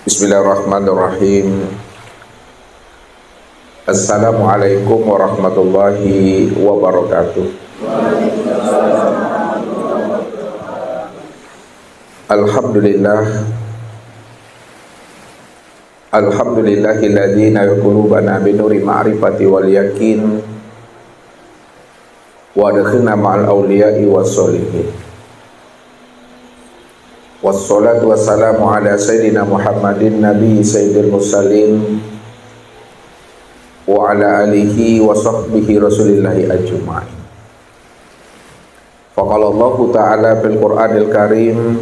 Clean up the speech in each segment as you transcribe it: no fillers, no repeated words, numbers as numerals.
Bismillahirrahmanirrahim. Assalamualaikum warahmatullahi wabarakatuh. Alhamdulillah. Alhamdulillahilladzi nara qulubana binuri ma'rifati wal yakin wa adkhilna ma'al awliya'i was solihin. Wassalatu wassalamu ala sayyidina Muhammadin nabi sayyidil mursalin wa ala alihi wa sahbihi rasulillahi ajma'in. Faqala Allahu ta'ala fil Qur'anil Karim,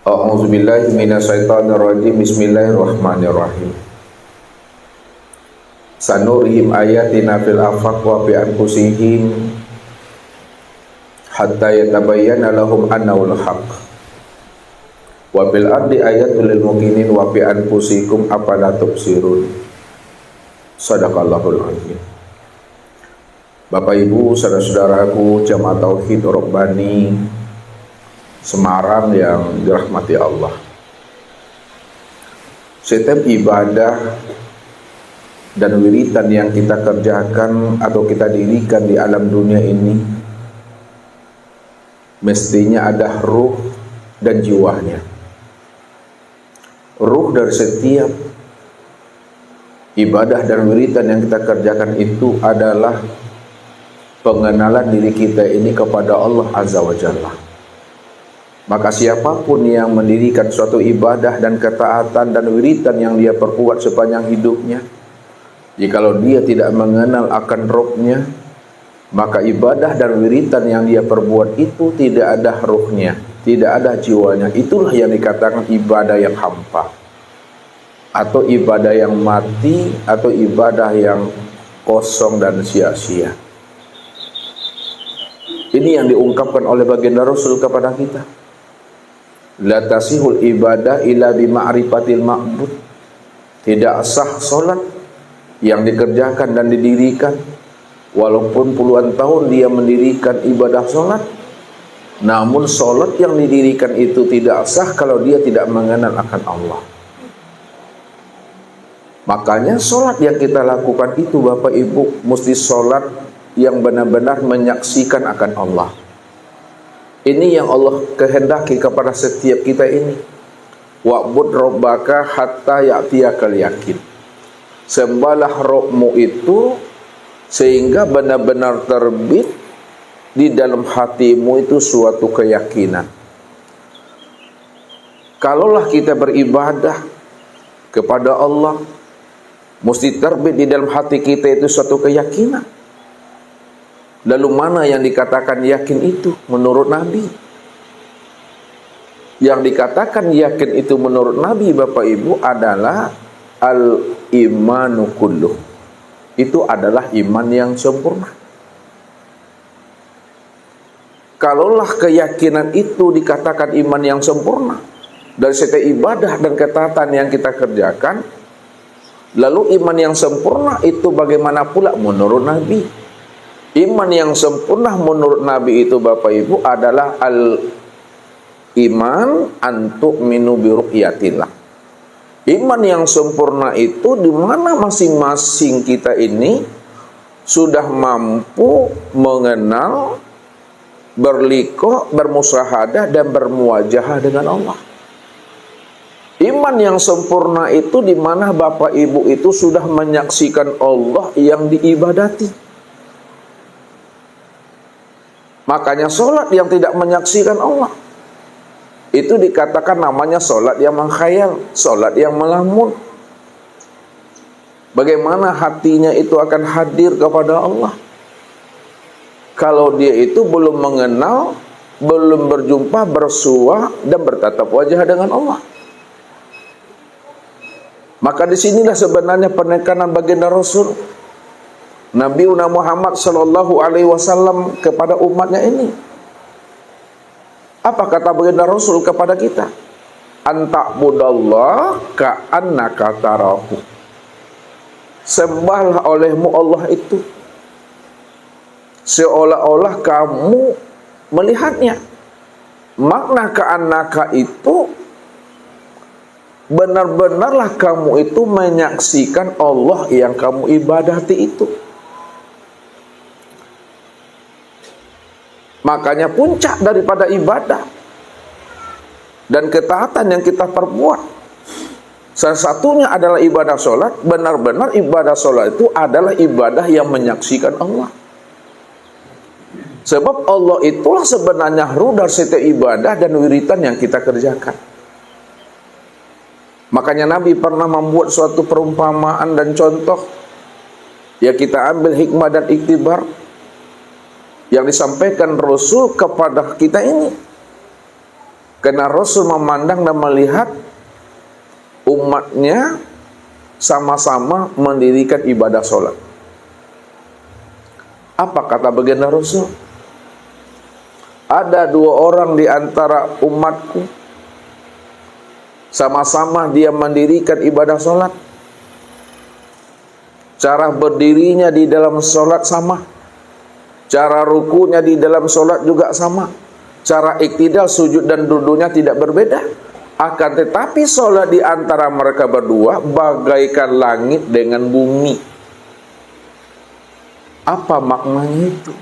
a'udzu billahi minasyaitonir rajim. Bismillahirrahmanirrahim. Sanurihim ayatina fil afaq wa fi anfusihim hatta yatabayyana lahum annahul haqq wa bil ardi ayatul lil muqinin wa fi anfusikum afala tubsirun. Shadaqallahul azim. Bapak Ibu, saudara-saudaraku jamaah tauhid Rabbani Semarang yang dirahmati Allah. Setiap ibadah dan wiridan yang kita kerjakan atau kita dirikan di alam dunia ini mestinya ada ruh dan jiwanya. Ruh dari setiap ibadah dan wiridan yang kita kerjakan itu adalah pengenalan diri kita ini kepada Allah Azza wa Jalla. Maka siapapun yang mendirikan suatu ibadah dan ketaatan dan wiridan yang dia perbuat sepanjang hidupnya, jikalau dia tidak mengenal akan Rabb-nya, maka ibadah dan wiridan yang dia perbuat itu tidak ada ruhnya, tidak ada jiwanya. Itulah yang dikatakan ibadah yang hampa, atau ibadah yang mati, atau ibadah yang kosong dan sia-sia. Ini yang diungkapkan oleh baginda Rasul kepada kita. La tasihul ibadah illa bima'rifatil ma'bud. Tidak sah solat yang dikerjakan dan didirikan, walaupun puluhan tahun dia mendirikan ibadah solat, namun solat yang didirikan itu tidak sah kalau dia tidak mengenal akan Allah. Makanya solat yang kita lakukan itu Bapak Ibu mesti solat yang benar-benar menyaksikan akan Allah. Ini yang Allah kehendaki kepada setiap kita ini. Wa'bud rabbaka hatta ya'tiyakal yakin. Sembahlah Rabbmu itu sehingga benar-benar terbit di dalam hatimu itu suatu keyakinan. Kalaulah kita beribadah kepada Allah, mesti terbit di dalam hati kita itu suatu keyakinan. Lalu mana yang dikatakan yakin itu menurut Nabi? Yang dikatakan yakin itu menurut Nabi Bapak Ibu adalah al-imanu kulluh. Itu adalah iman yang sempurna. Kalaulah keyakinan itu dikatakan iman yang sempurna dari setiap ibadah dan ketaatan yang kita kerjakan, lalu iman yang sempurna itu bagaimana pula menurut Nabi? Iman yang sempurna menurut Nabi itu Bapak Ibu adalah al-iman antu'minu biru'yatillah. Iman yang sempurna itu di mana masing-masing kita ini sudah mampu mengenal, berliqah, bermusyahadah dan bermuwajahah dengan Allah. Iman yang sempurna itu di mana Bapak Ibu itu sudah menyaksikan Allah yang diibadati. Makanya solat yang tidak menyaksikan Allah itu dikatakan namanya solat yang mengkhayal, solat yang melamun. Bagaimana hatinya itu akan hadir kepada Allah kalau dia itu belum mengenal, belum berjumpa, bersua dan bertatap wajah dengan Allah. Maka disinilah sebenarnya penekanan baginda Rasul Nabi Muhammad sallallahu alaihi wasallam kepada umatnya ini. Apa kata baginda Rasul kepada kita? Anta'budallah ka'annaka tarahu. Sembahlah olehmu Allah itu seolah-olah kamu melihatnya. Makna ka'annaka itu benar-benarlah kamu itu menyaksikan Allah yang kamu ibadati itu. Makanya puncak daripada ibadah dan ketaatan yang kita perbuat, salah satunya adalah ibadah sholat. Benar-benar ibadah sholat itu adalah ibadah yang menyaksikan Allah. Sebab Allah itulah sebenarnya rudal setiap ibadah dan wiritan yang kita kerjakan. Makanya Nabi pernah membuat suatu perumpamaan dan contoh. Ya, kita ambil hikmah dan iktibar yang disampaikan Rasul kepada kita ini. Karena Rasul memandang dan melihat umatnya sama-sama mendirikan ibadah sholat. Apa kata baginda Rasul? Ada dua orang di antara umatku, sama-sama dia mendirikan ibadah sholat. Cara berdirinya di dalam sholat sama, cara rukunya di dalam sholat juga sama, cara iktidal, sujud dan duduknya tidak berbeda. Akan tetapi sholat di antara mereka berdua bagaikan langit dengan bumi. Apa maknanya itu?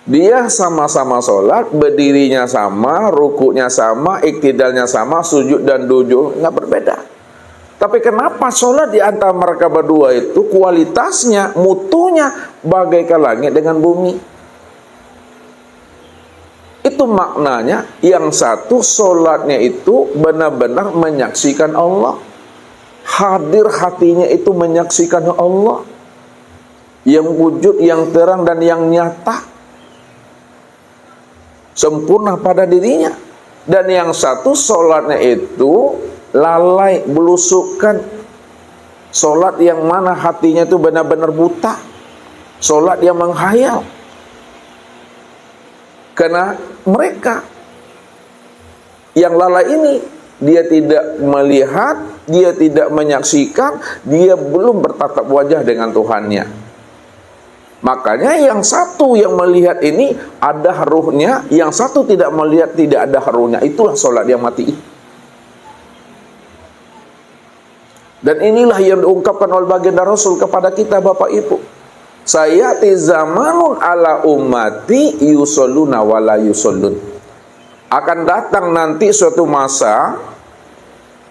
Dia sama-sama sholat, berdirinya sama, rukuknya sama, iktidalnya sama, sujud dan duduk nggak berbeda. Tapi kenapa sholat di antara mereka berdua itu kualitasnya, mutunya bagaikan langit dengan bumi? Itu maknanya, yang satu sholatnya itu benar-benar menyaksikan Allah. Hadir hatinya itu menyaksikan Allah. Yang wujud, yang terang dan yang nyata. Sempurna pada dirinya. Dan yang satu sholatnya itu lalai, belusukan. Sholat yang mana hatinya itu benar-benar buta. Sholat yang menghayal. Karena mereka yang lalai ini, dia tidak melihat, dia tidak menyaksikan, dia belum bertatap wajah dengan Tuhannya. Makanya yang satu yang melihat ini ada ruhnya, yang satu tidak melihat, tidak ada ruhnya. Itulah sholat yang mati. Dan inilah yang diungkapkan oleh baginda Rasul kepada kita, Bapak Ibu. Sayati zamanun ala ummati yusalluna wala yusallun. Akan datang nanti suatu masa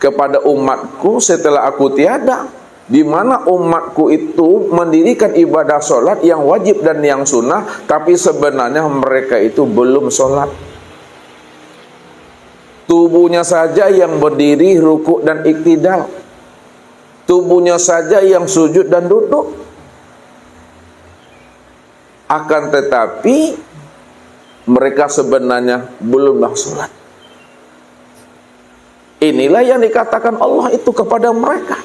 kepada umatku setelah aku tiada, di mana umatku itu mendirikan ibadah sholat yang wajib dan yang sunnah, tapi sebenarnya mereka itu belum sholat. Tubuhnya saja yang berdiri, rukuk dan iktidal. Tubuhnya saja yang sujud dan duduk. Akan tetapi mereka sebenarnya belumlah sholat. Inilah yang dikatakan Allah itu kepada mereka.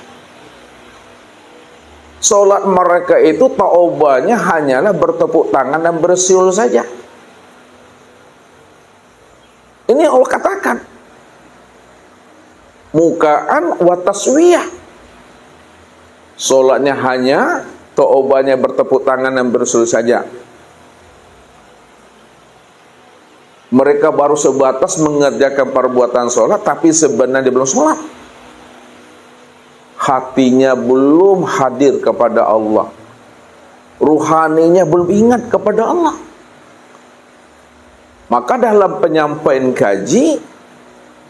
Sholat mereka itu taubahnya hanyalah bertepuk tangan dan bersiul saja. Ini Allah katakan. Mukaan wa taswiyah. Sholatnya hanya, taubahnya bertepuk tangan dan bersiul saja. Mereka baru sebatas mengerjakan perbuatan sholat, tapi sebenarnya belum sholat. Hatinya belum hadir kepada Allah. Ruhaninya belum ingat kepada Allah. Maka dalam penyampaian kaji,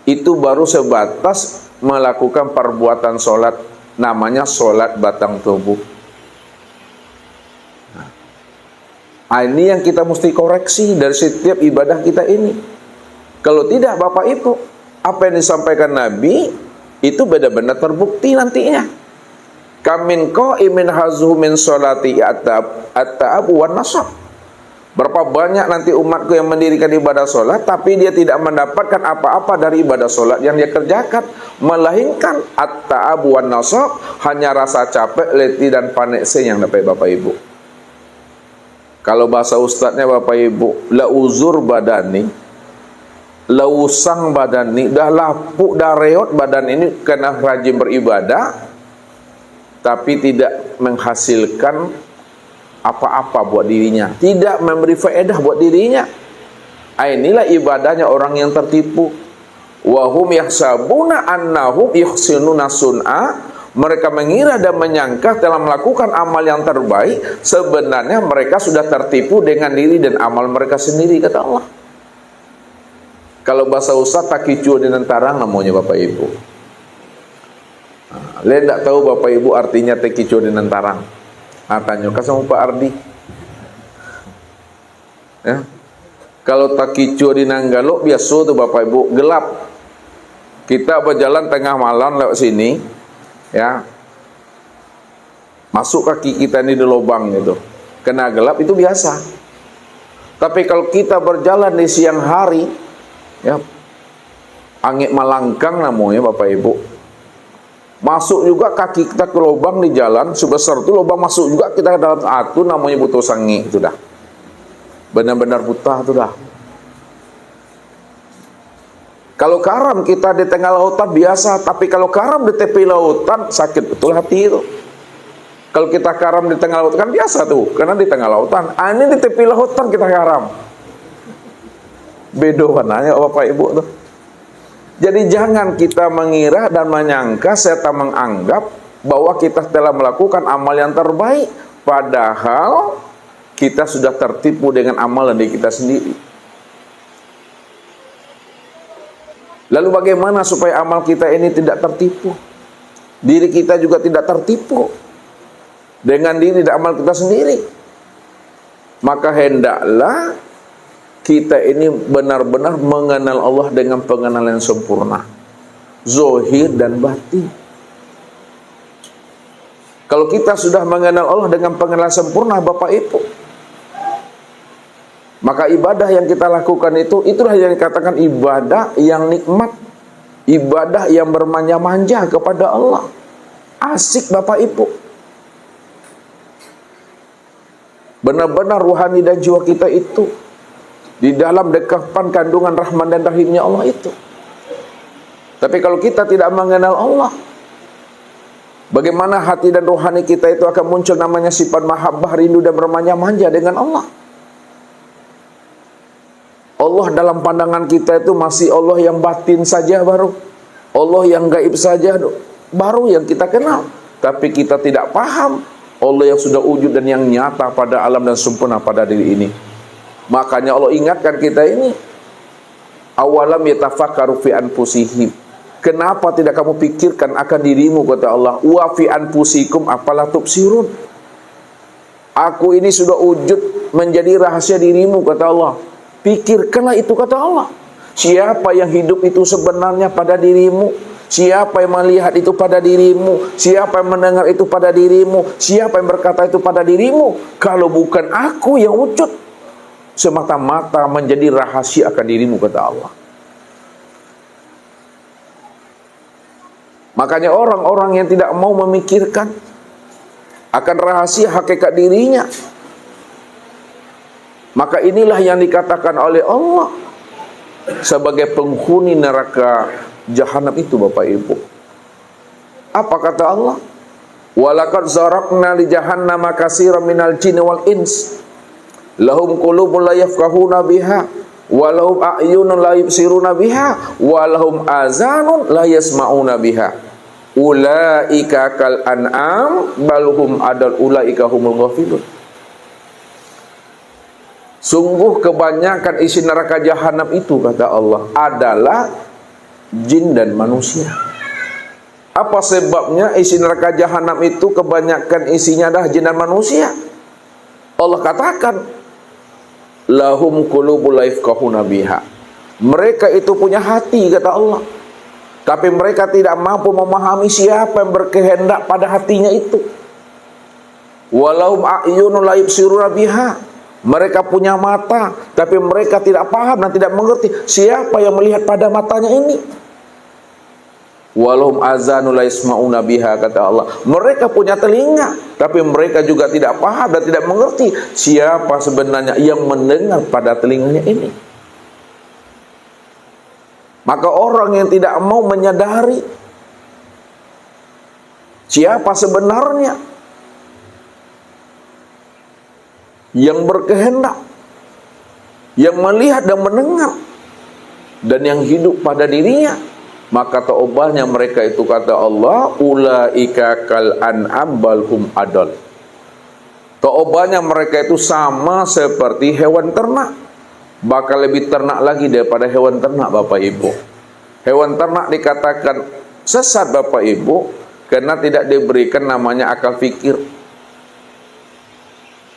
itu baru sebatas melakukan perbuatan sholat. Namanya sholat batang tubuh. Ini yang kita mesti koreksi dari setiap ibadah kita ini. Kalau tidak, Bapak Ibu, apa yang disampaikan Nabi itu benar-benar terbukti nantinya. Kamin qaimin hazuhu min sholati at-ta'ab wan nasab. Berapa banyak nanti umatku yang mendirikan ibadah sholat, tapi dia tidak mendapatkan apa-apa dari ibadah sholat yang dia kerjakan, melainkan at-ta'ab wan nasab, hanya rasa capek, letih dan panekse yang dapat Bapak Ibu. Kalau bahasa ustadznya Bapak Ibu, la uzur badani, lausang badan ini, dah lapuk, dah reot badan ini kena rajin beribadah, tapi tidak menghasilkan apa-apa buat dirinya, tidak memberi faedah buat dirinya. Inilah ibadahnya orang yang tertipu. Wa hum yahsabuna annahum yuhsinuna sun'a. Mereka mengira dan menyangka telah melakukan amal yang terbaik, sebenarnya mereka sudah tertipu dengan diri dan amal mereka sendiri, kata Allah. Kalau bahasa Ustaz takicu di nentarang namanya Bapak Ibu. Saya tidak tahu Bapak Ibu artinya takicu di nentarang. Tanya sama Pak Ardi. Ya. Kalau takicu di Nanggalo biasa tuh Bapak Ibu gelap. Kita berjalan tengah malam lewat sini, ya, masuk kaki kita ini di lubang gitu, kena gelap itu biasa. Tapi kalau kita berjalan di siang hari, ya, angin malangkang namanya Bapak Ibu, masuk juga kaki kita ke lubang di jalan sebesar itu, lubang masuk juga kita ke dalam atu, namanya butuh sangi itu dah, benar-benar buta itu dah. Kalau karam kita di tengah lautan biasa, tapi kalau karam di tepi lautan sakit betul hati itu. Kalau kita karam di tengah lautan kan biasa tuh, karena di tengah lautan. Ini di tepi lautan kita karam. Beda warnanya Bapak Ibu tuh. Jadi jangan kita mengira dan menyangka serta menganggap bahwa kita telah melakukan amal yang terbaik, padahal kita sudah tertipu dengan amalan diri kita sendiri. Lalu bagaimana supaya amal kita ini tidak tertipu? Diri kita juga tidak tertipu dengan diri dan amal kita sendiri. Maka hendaklah kita ini benar-benar mengenal Allah dengan pengenalan yang sempurna, zahir dan batin. Kalau kita sudah mengenal Allah dengan pengenalan sempurna Bapak Ibu, maka ibadah yang kita lakukan itulah yang dikatakan ibadah yang nikmat, ibadah yang bermanja-manja kepada Allah. Asik Bapak Ibu. Benar-benar ruhani dan jiwa kita itu di dalam dekapan kandungan rahman dan rahimnya Allah itu. Tapi kalau kita tidak mengenal Allah, bagaimana hati dan rohani kita itu akan muncul namanya sifat mahabbah, rindu dan bermanja-manja dengan Allah. Allah dalam pandangan kita itu masih Allah yang batin saja baru. Allah yang gaib saja baru yang kita kenal. Tapi kita tidak paham Allah yang sudah wujud dan yang nyata pada alam dan sempurna pada diri ini. Makanya Allah ingatkan kita ini, awalam yatafakkaru fi anfusihim. Kenapa tidak kamu pikirkan akan dirimu, kata Allah. Wa fi anfusikum afala tubsirun. Aku ini sudah wujud menjadi rahasia dirimu, kata Allah. Pikirkanlah itu, kata Allah. Siapa yang hidup itu sebenarnya pada dirimu? Siapa yang melihat itu pada dirimu? Siapa yang mendengar itu pada dirimu? Siapa yang berkata itu pada dirimu? Kalau bukan aku yang wujud, semata-mata menjadi rahasia akan dirimu, kata Allah. Makanya orang-orang yang tidak mau memikirkan akan rahasia hakikat dirinya, maka inilah yang dikatakan oleh Allah sebagai penghuni neraka jahanam itu, Bapak Ibu. Apa kata Allah? Walaqad zaraqna li jahannama katsiran minal jinni wal ins lahum qulubun la yafqahuna biha wa lahum a'yunun la yubsiruna biha wa lahum azanun la yasma'una biha ulaika kal an'am bal hum adal ulaika humul ghafilun. Sungguh kebanyakan isi neraka jahanam itu, kata Allah, adalah jin dan manusia. Apa sebabnya isi neraka jahanam itu kebanyakan isinya adalah jin dan manusia? Allah katakan, lahum qulubul la yafqahuna biha. Mereka itu punya hati, kata Allah, tapi mereka tidak mampu memahami siapa yang berkehendak pada hatinya itu. Walahum a'yunun la yubsiruna biha. Mereka punya mata, tapi mereka tidak paham dan tidak mengerti siapa yang melihat pada matanya ini. Walahum azanul la yasma'una biha, kata Allah. Mereka punya telinga, tapi mereka juga tidak paham dan tidak mengerti siapa sebenarnya yang mendengar pada telinganya ini. Maka orang yang tidak mau menyadari siapa sebenarnya yang berkehendak, yang melihat dan mendengar, dan yang hidup pada dirinya, maka taubahnya mereka itu, kata Allah, ulaika kal an'am bal hum adal. Taubahnya mereka itu sama seperti hewan ternak, bakal lebih ternak lagi daripada hewan ternak, Bapak Ibu. Hewan ternak dikatakan sesat, Bapak Ibu, karena tidak diberikan namanya akal fikir.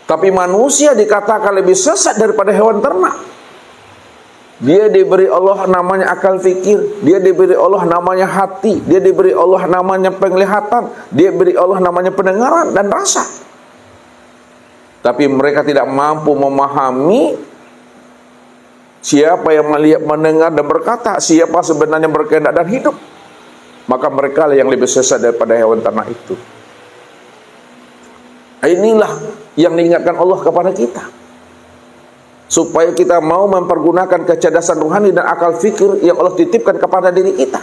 Tapi manusia dikatakan lebih sesat daripada hewan ternak. Dia diberi Allah namanya akal fikir, dia diberi Allah namanya hati, dia diberi Allah namanya penglihatan, dia diberi Allah namanya pendengaran dan rasa. Tapi mereka tidak mampu memahami siapa yang melihat, mendengar dan berkata, siapa sebenarnya berkehendak dan hidup. Maka mereka lah yang lebih sesat daripada hewan ternak itu. Inilah yang diingatkan Allah kepada kita, supaya kita mau mempergunakan kecerdasan rohani dan akal fikir yang Allah titipkan kepada diri kita.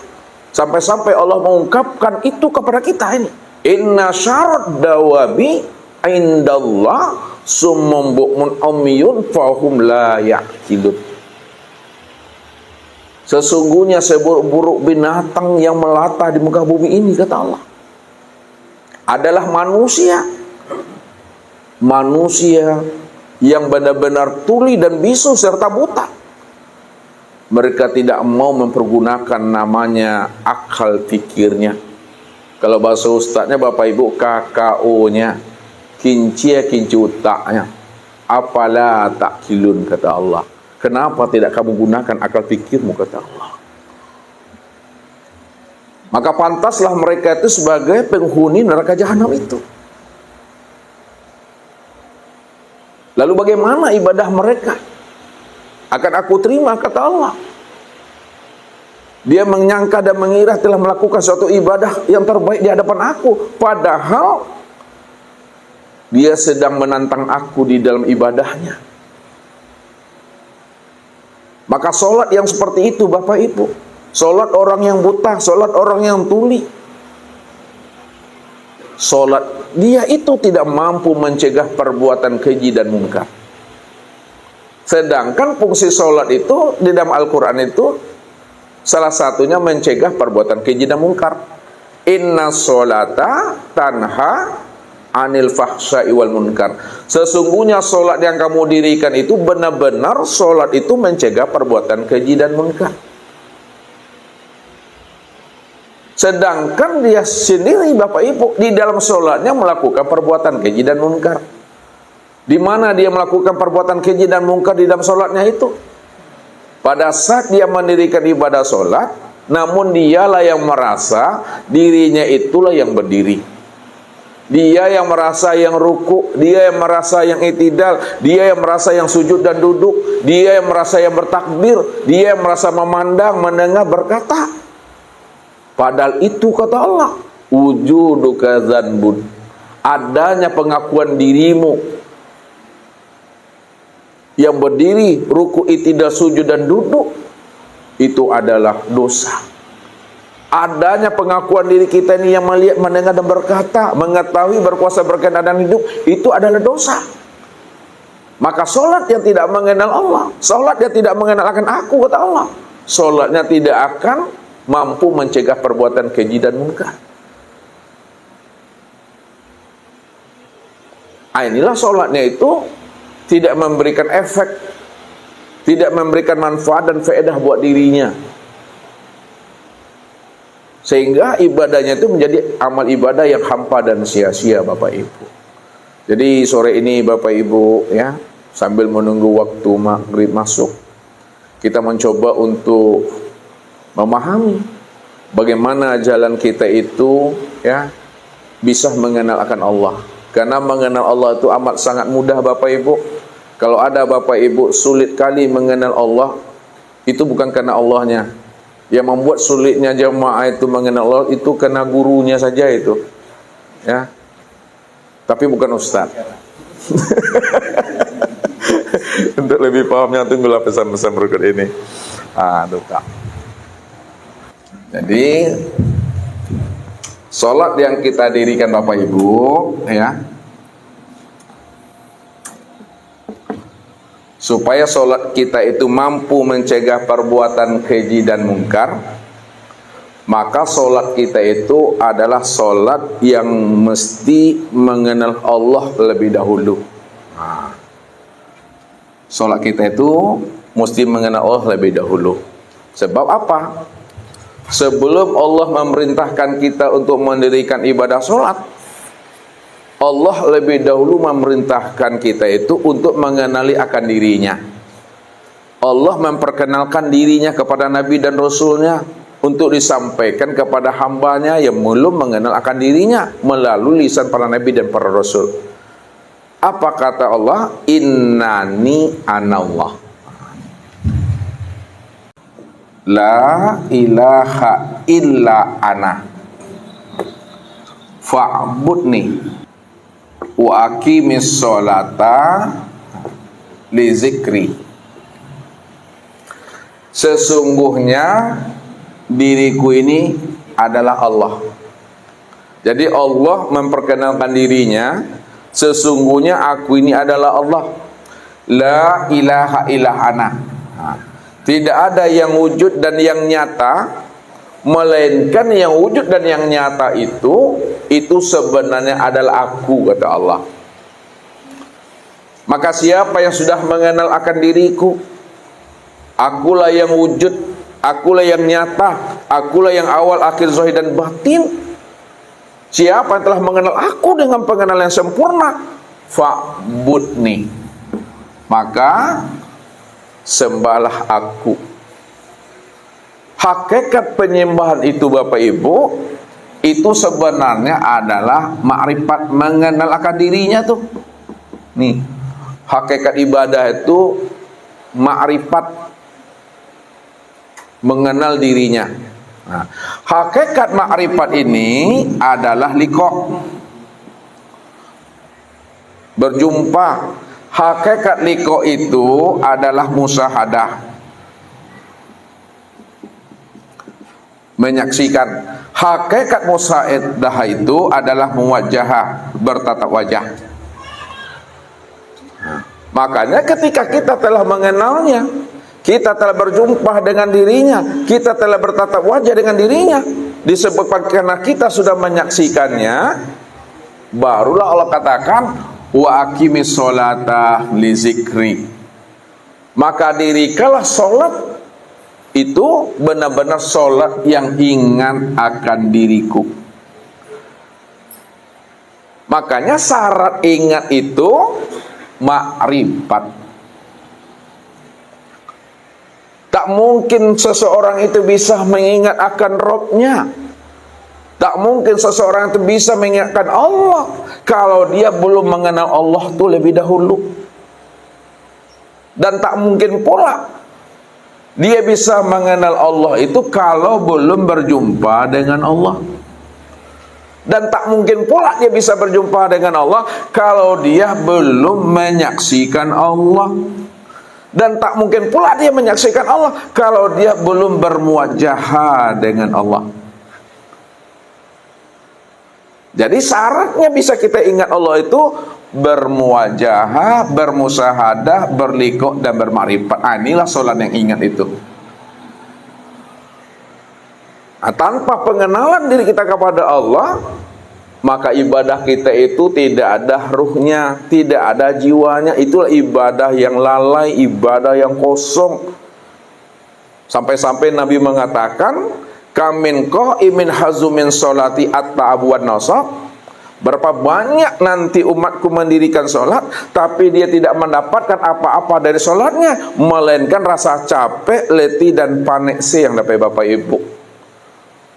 Sampai-sampai Allah mengungkapkan itu kepada kita ini. Inna syarad dawabi indallah summum bu'mun umyun fahum la ya'qilun. Sesungguhnya seburuk-buruk binatang yang melata di muka bumi ini, kata Allah, adalah manusia. Manusia yang benar-benar tuli dan bisu serta buta. Mereka tidak mau mempergunakan namanya akal fikirnya. Kalau bahasa ustadznya, Bapak Ibu, KKO-nya, kincia kinci utaknya. Apalah takkilun, kata Allah. Kenapa tidak kamu gunakan akal fikirmu, kata Allah. Maka pantaslah mereka itu sebagai penghuni neraka jahanam itu. Lalu bagaimana ibadah mereka? Akan aku terima, kata Allah. Dia menyangka dan mengira telah melakukan suatu ibadah yang terbaik di hadapan aku, padahal dia sedang menantang aku di dalam ibadahnya. Maka solat yang seperti itu, Bapak Ibu, solat orang yang buta, solat orang yang tuli, solat dia itu tidak mampu mencegah perbuatan keji dan mungkar. Sedangkan fungsi solat itu di dalam Al-Quran itu salah satunya mencegah perbuatan keji dan mungkar. Inna sholata tanha anil fahsya'i wal munkar. Sesungguhnya solat yang kamu dirikan itu benar-benar solat itu mencegah perbuatan keji dan mungkar. Sedangkan dia sendiri, Bapak Ibu, di dalam sholatnya melakukan perbuatan keji dan munkar. Di mana dia melakukan perbuatan keji dan munkar di dalam sholatnya itu? Pada saat dia mendirikan ibadah sholat, namun dialah yang merasa dirinya itulah yang berdiri. Dia yang merasa yang ruku, dia yang merasa yang i'tidal, dia yang merasa yang sujud dan duduk, dia yang merasa yang bertakbir, dia yang merasa memandang, mendengar, berkata. Padahal itu, kata Allah, wujuduka dzanbun, adanya pengakuan dirimu yang berdiri, ruku, i'tidal, sujud dan duduk, itu adalah dosa. Adanya pengakuan diri kita ini yang melihat, mendengar dan berkata, mengetahui, berkuasa, berkehendak dan hidup, itu adalah dosa. Maka solat yang tidak mengenal Allah, solat yang tidak mengenal akan aku, kata Allah, solatnya tidak akan mampu mencegah perbuatan keji dan munkar. Inilah solatnya itu tidak memberikan efek, tidak memberikan manfaat dan faedah buat dirinya, sehingga ibadahnya itu menjadi amal ibadah yang hampa dan sia-sia, Bapak Ibu. Jadi sore ini, Bapak Ibu, ya, sambil menunggu waktu maghrib masuk, kita mencoba untuk memahami bagaimana jalan kita itu, ya, bisa mengenal akan Allah. Karena mengenal Allah itu amat sangat mudah, Bapak Ibu. Kalau ada Bapak Ibu sulit kali mengenal Allah, itu bukan karena Allahnya. Yang membuat sulitnya jemaah itu mengenal Allah itu karena gurunya saja itu, ya. Tapi bukan ustaz. Untuk lebih pahamnya tunggulah pesan-pesan berikut ini. Kak. Jadi sholat yang kita dirikan, Bapak Ibu, ya, supaya solat kita itu mampu mencegah perbuatan keji dan mungkar, maka solat kita itu adalah solat yang mesti mengenal Allah lebih dahulu. Solat kita itu mesti mengenal Allah lebih dahulu. Sebab apa? Sebelum Allah memerintahkan kita untuk mendirikan ibadah solat, Allah lebih dahulu memerintahkan kita itu untuk mengenali akan dirinya. Allah memperkenalkan dirinya kepada Nabi dan Rasulnya untuk disampaikan kepada hambanya yang belum mengenal akan dirinya melalui lisan para Nabi dan para Rasul. Apa kata Allah? Innani anallah, la ilaha illa ana fa'budni wa aqimis sholata li zikri. Sesungguhnya diriku ini adalah Allah. Jadi Allah memperkenalkan dirinya, sesungguhnya aku ini adalah Allah. La ilaha illa ana. Tidak ada yang wujud dan yang nyata, melainkan yang wujud dan yang nyata itu sebenarnya adalah aku, kata Allah. Maka siapa yang sudah mengenal akan diriku, akulah yang wujud, akulah yang nyata, akulah yang awal, akhir, zahir dan batin. Siapa yang telah mengenal aku dengan pengenalan yang sempurna, fa'budni, maka sembahlah aku. Hakikat penyembahan itu Bapak Ibu, itu sebenarnya adalah makrifat, mengenal akan dirinya tuh. Nih, hakikat ibadah itu makrifat, mengenal dirinya. Nah, hakikat makrifat ini adalah liqa, berjumpa. Hakikat liqa itu adalah musyahadah, menyaksikan. Hakikat musyahadah itu adalah muwajjahah, bertatap wajah. Makanya ketika kita telah mengenalnya, kita telah berjumpa dengan dirinya, kita telah bertatap wajah dengan dirinya, disebabkan karena kita sudah menyaksikannya, barulah Allah katakan wa aqimis sholata li zikri. Maka dirikalah solat itu benar-benar solat yang ingat akan diriku. Makanya syarat ingat itu makrifat. Tak mungkin seseorang itu bisa mengingat akan Rabb-nya. Tak mungkin seseorang itu bisa mengingatkan Allah kalau dia belum mengenal Allah itu lebih dahulu. Dan tak mungkin pula dia bisa mengenal Allah itu kalau belum berjumpa dengan Allah. Dan tak mungkin pula dia bisa berjumpa dengan Allah kalau dia belum menyaksikan Allah. Dan tak mungkin pula dia menyaksikan Allah kalau dia belum bermuwajahah dengan Allah. Jadi syaratnya bisa kita ingat Allah itu bermuwajahah, bermusahadah, berliqa dan bermakrifat. Inilah solat yang ingat itu. Tanpa pengenalan diri kita kepada Allah, maka ibadah kita itu tidak ada ruhnya, tidak ada jiwanya. Itulah ibadah yang lalai, ibadah yang kosong. Sampai-sampai Nabi mengatakan, kamin qaimin hazumin sholati at-ta'ab wan nasab. Berapa banyak nanti umatku mendirikan sholat, tapi dia tidak mendapatkan apa-apa dari sholatnya, melainkan rasa capek, letih dan panekse yang dapat Bapak Ibu.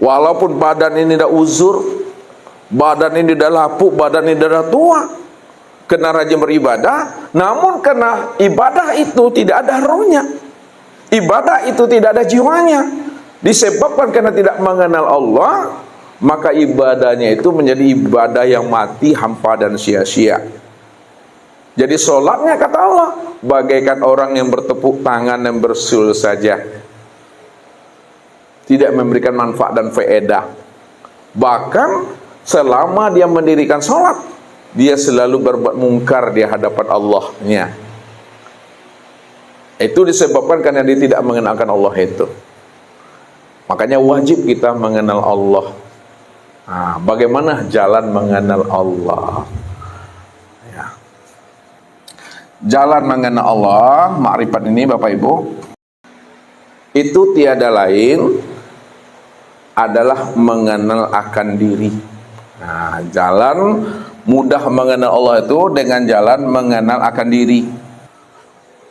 Walaupun badan ini dah uzur, badan ini dah lapuk, badan ini dah tua, kena rajin beribadah, namun kena ibadah itu tidak ada rohnya, ibadah itu tidak ada jiwanya, disebabkan karena tidak mengenal Allah, maka ibadahnya itu menjadi ibadah yang mati, hampa dan sia-sia. Jadi sholatnya kata Allah bagaikan orang yang bertepuk tangan dan bersul saja, tidak memberikan manfaat dan faedah. Bahkan selama dia mendirikan sholat, dia selalu berbuat mungkar di hadapan Allahnya. Itu disebabkan karena dia tidak mengenalkan Allah itu. Makanya wajib kita mengenal Allah. Nah, bagaimana jalan mengenal Allah? Ya. Jalan mengenal Allah, makrifat ini Bapak Ibu, itu tiada lain adalah mengenal akan diri. Nah, jalan mudah mengenal Allah itu dengan jalan mengenal akan diri.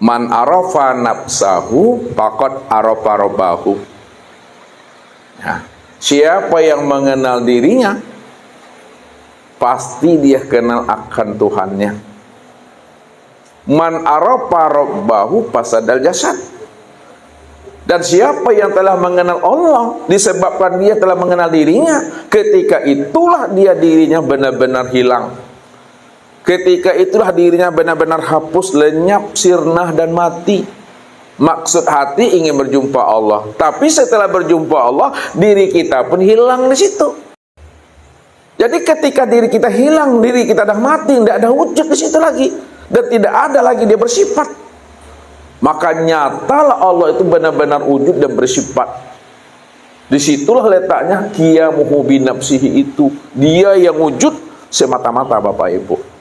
Man arafa nafsahu faqad arafa rabbahu. Nah, siapa yang mengenal dirinya, pasti dia kenal akan Tuhannya. Man arafa rabbahu fasadal jasad. Dan siapa yang telah mengenal Allah, disebabkan dia telah mengenal dirinya, ketika itulah dia dirinya benar-benar hilang. Ketika itulah dirinya benar-benar hapus, lenyap, sirnah dan mati. Maksud hati ingin berjumpa Allah, tapi setelah berjumpa Allah, diri kita pun hilang di situ. Jadi ketika diri kita hilang, diri kita dah mati, tidak ada wujud di situ lagi, dan tidak ada lagi dia bersifat. Maka nyatalah Allah itu benar-benar wujud dan bersifat. Disitulah letaknya qiyamuhu binafsihi itu. Dia yang wujud semata-mata Bapak Ibu.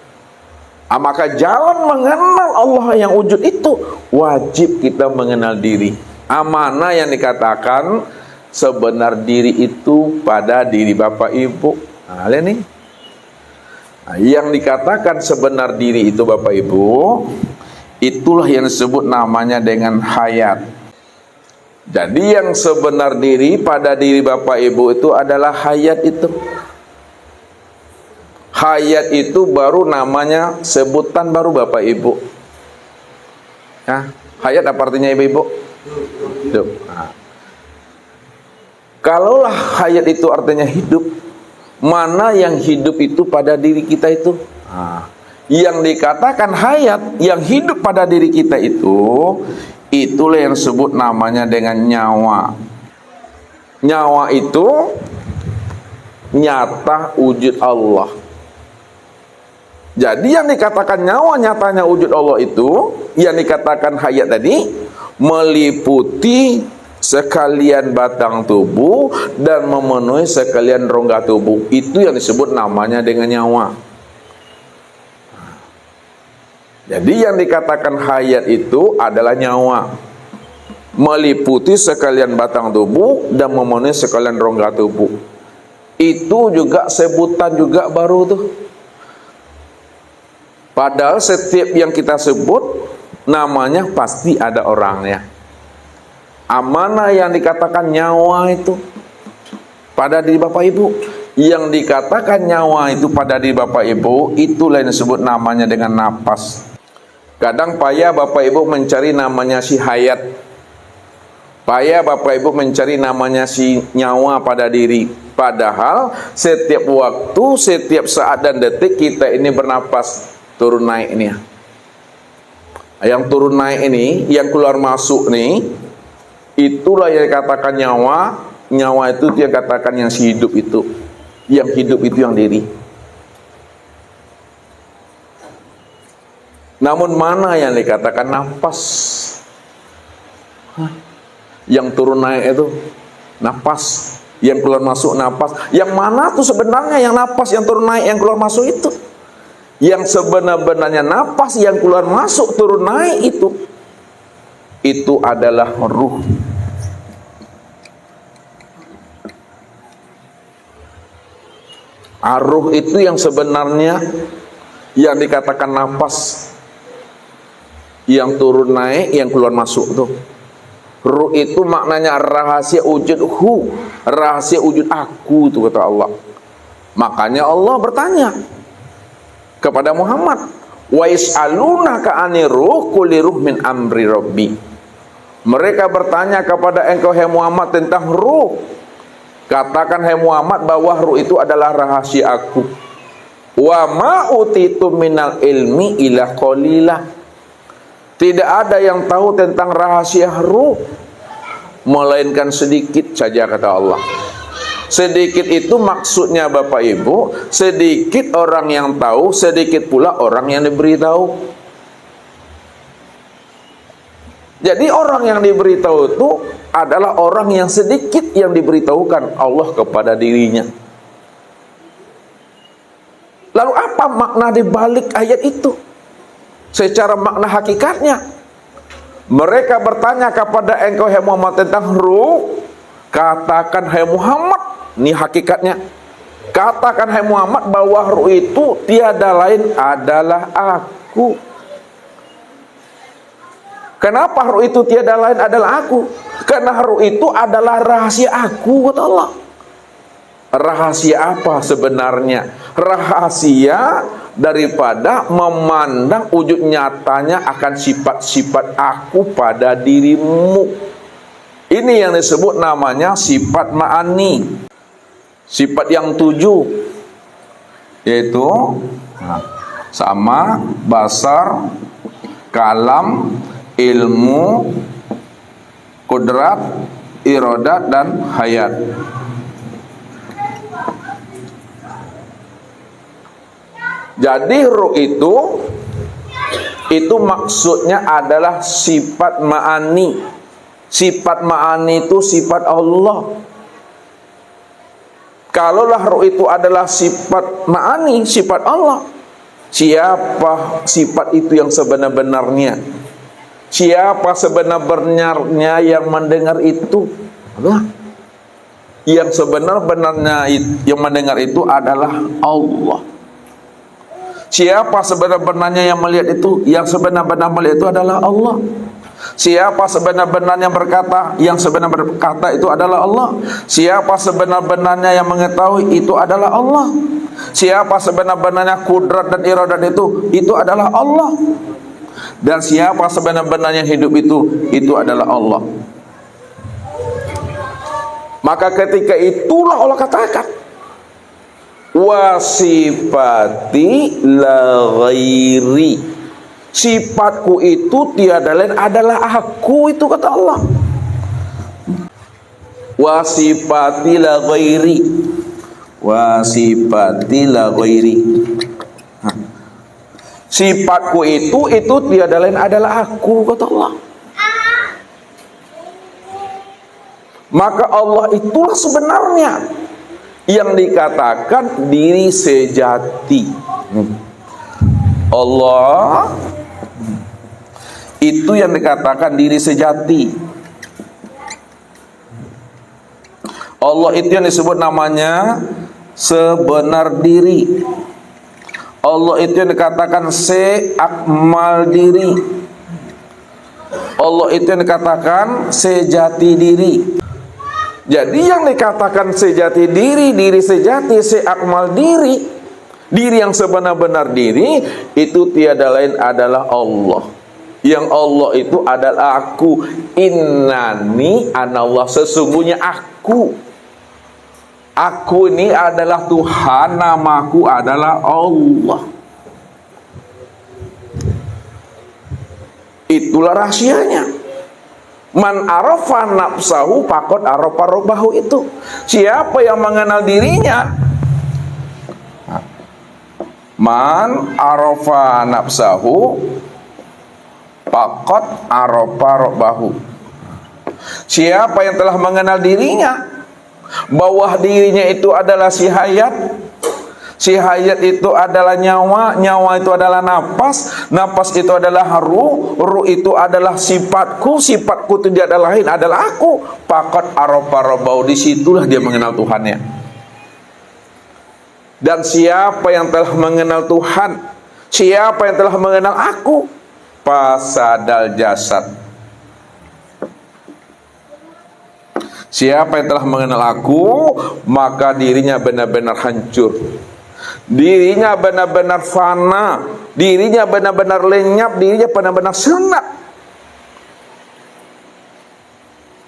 Maka jalan mengenal Allah yang wujud itu, wajib kita mengenal diri. Mana yang dikatakan sebenar diri itu pada diri Bapak Ibu. Nah, lihat nih. Nah, yang dikatakan sebenar diri itu Bapak Ibu, itulah yang disebut namanya dengan hayat. Jadi yang sebenar diri pada diri Bapak Ibu itu adalah hayat itu. Hayat itu baru namanya sebutan baru Bapak Ibu. Ya, hayat apa artinya Ibu-ibu? Hidup. Nah, kalaulah hayat itu artinya hidup, mana yang hidup itu pada diri kita itu? Nah, yang dikatakan hayat, yang hidup pada diri kita itu, itulah yang disebut namanya dengan nyawa. Nyawa itu nyata wujud Allah. Jadi yang dikatakan nyawa nyatanya wujud Allah itu, yang dikatakan hayat tadi, meliputi sekalian batang tubuh dan memenuhi sekalian rongga tubuh. Itu yang disebut namanya dengan nyawa. Jadi yang dikatakan hayat itu adalah nyawa, meliputi sekalian batang tubuh dan memenuhi sekalian rongga tubuh. Itu juga sebutan juga baru tuh. Padahal setiap yang kita sebut namanya pasti ada orangnya. Mana yang dikatakan nyawa itu pada diri Bapak Ibu? Yang dikatakan nyawa itu pada diri Bapak Ibu, itulah yang disebut namanya dengan napas. Kadang payah Bapak Ibu mencari namanya si hayat, payah Bapak Ibu mencari namanya si nyawa pada diri. Padahal setiap waktu, setiap saat dan detik kita ini bernapas, turun naik ini. Yang turun naik ini, yang keluar masuk nih, itulah yang dikatakan nyawa. Nyawa itu yang katakan yang si hidup itu. Yang hidup itu yang diri. Namun mana yang dikatakan nafas? Yang turun naik itu nafas, yang keluar masuk nafas. Yang mana tuh sebenarnya yang nafas, yang turun naik, yang keluar masuk itu? Yang sebenar-benarnya nafas yang keluar masuk turun naik itu adalah ruh. Ruh itu yang sebenarnya yang dikatakan nafas yang turun naik, yang keluar masuk tuh. Ruh itu maknanya rahasia wujud rahasia wujud aku tuh kata Allah. Makanya Allah bertanya kepada Muhammad, wa yas'alunaka 'anir ruh qul ruh min amri rabbi. Mereka bertanya kepada engkau hai Muhammad tentang ruh. Katakan hai Muhammad bahwa ruh itu adalah rahasia aku. Wa ma utitu minal ilmi illa qalilah. Tidak ada yang tahu tentang rahasia ruh melainkan sedikit saja kata Allah. Sedikit itu maksudnya Bapak Ibu, sedikit orang yang tahu, sedikit pula orang yang diberitahu. Jadi orang yang diberitahu itu adalah orang yang sedikit yang diberitahukan Allah kepada dirinya. Lalu apa makna di balik ayat itu? Secara makna hakikatnya, mereka bertanya kepada engkau hai Muhammad tentang ruh. Katakan hai Muhammad, ini hakikatnya. Katakan hai Muhammad bahwa ruh itu tiada lain adalah aku. Kenapa ruh itu tiada lain adalah aku? Karena ruh itu adalah rahasia aku, kata Allah. Rahasia apa sebenarnya? Rahasia daripada memandang wujud nyatanya akan sifat-sifat aku pada dirimu. Ini yang disebut namanya sifat ma'ani. Sifat yang 7, yaitu sama, basar, kalam, ilmu, kudrat, iradat, dan hayat. Jadi ruh itu maksudnya adalah sifat ma'ani. Sifat ma'ani itu sifat Allah. Kalaulah ruh itu adalah sifat ma'ani, sifat Allah, siapa sifat itu yang sebenar-benarnya? Siapa sebenar-benarnya yang mendengar itu? Allah. Yang sebenar-benarnya yang mendengar itu adalah Allah. Siapa sebenar-benarnya yang melihat itu? Yang sebenar-benar melihat itu adalah Allah. Siapa sebenar-benarnya berkata? Yang sebenar-benar berkata itu adalah Allah. Siapa sebenar-benarnya yang mengetahui? Itu adalah Allah. Siapa sebenar-benarnya kudrat dan iradat itu adalah Allah. Dan siapa sebenar-benarnya hidup itu adalah Allah. Maka ketika itulah Allah katakan, wasifati la ghairi, sifatku itu tiada lain adalah aku, itu kata Allah. Wasifati la ghairi, wasifati la ghairi, sifatku itu tiada lain adalah aku, kata Allah. Maka Allah itulah sebenarnya yang dikatakan diri sejati. Allah itu yang dikatakan diri sejati. Allah itu yang disebut namanya sebenar diri. Allah itu yang dikatakan seakmal diri. Allah itu yang dikatakan sejati diri. Jadi yang dikatakan sejati diri, diri sejati, seakmal diri, diri yang sebenar-benar diri, itu tiada lain adalah Allah. Yang Allah itu adalah aku. Innani anallah, sesungguhnya aku. Aku ini adalah Tuhan, namaku adalah Allah. Itulah rahasianya. Man arafa nafsahu faqad arafa rabbahu, itu siapa yang mengenal dirinya. Man arafa nafsahu faqad arafa rabbahu, siapa yang telah mengenal dirinya, bahwa dirinya itu adalah si hayat. Si hayat itu adalah nyawa, nyawa itu adalah napas, napas itu adalah ruh, ruh itu adalah sifatku, sifatku itu tidak ada lain adalah aku. Faqad arafa rabbahu, disitulah dia mengenal Tuhannya. Dan siapa yang telah mengenal Tuhan, siapa yang telah mengenal aku, fasadal jasad, siapa yang telah mengenal aku, maka dirinya benar-benar hancur. Dirinya benar-benar fana, dirinya benar-benar lenyap, dirinya benar-benar sirna.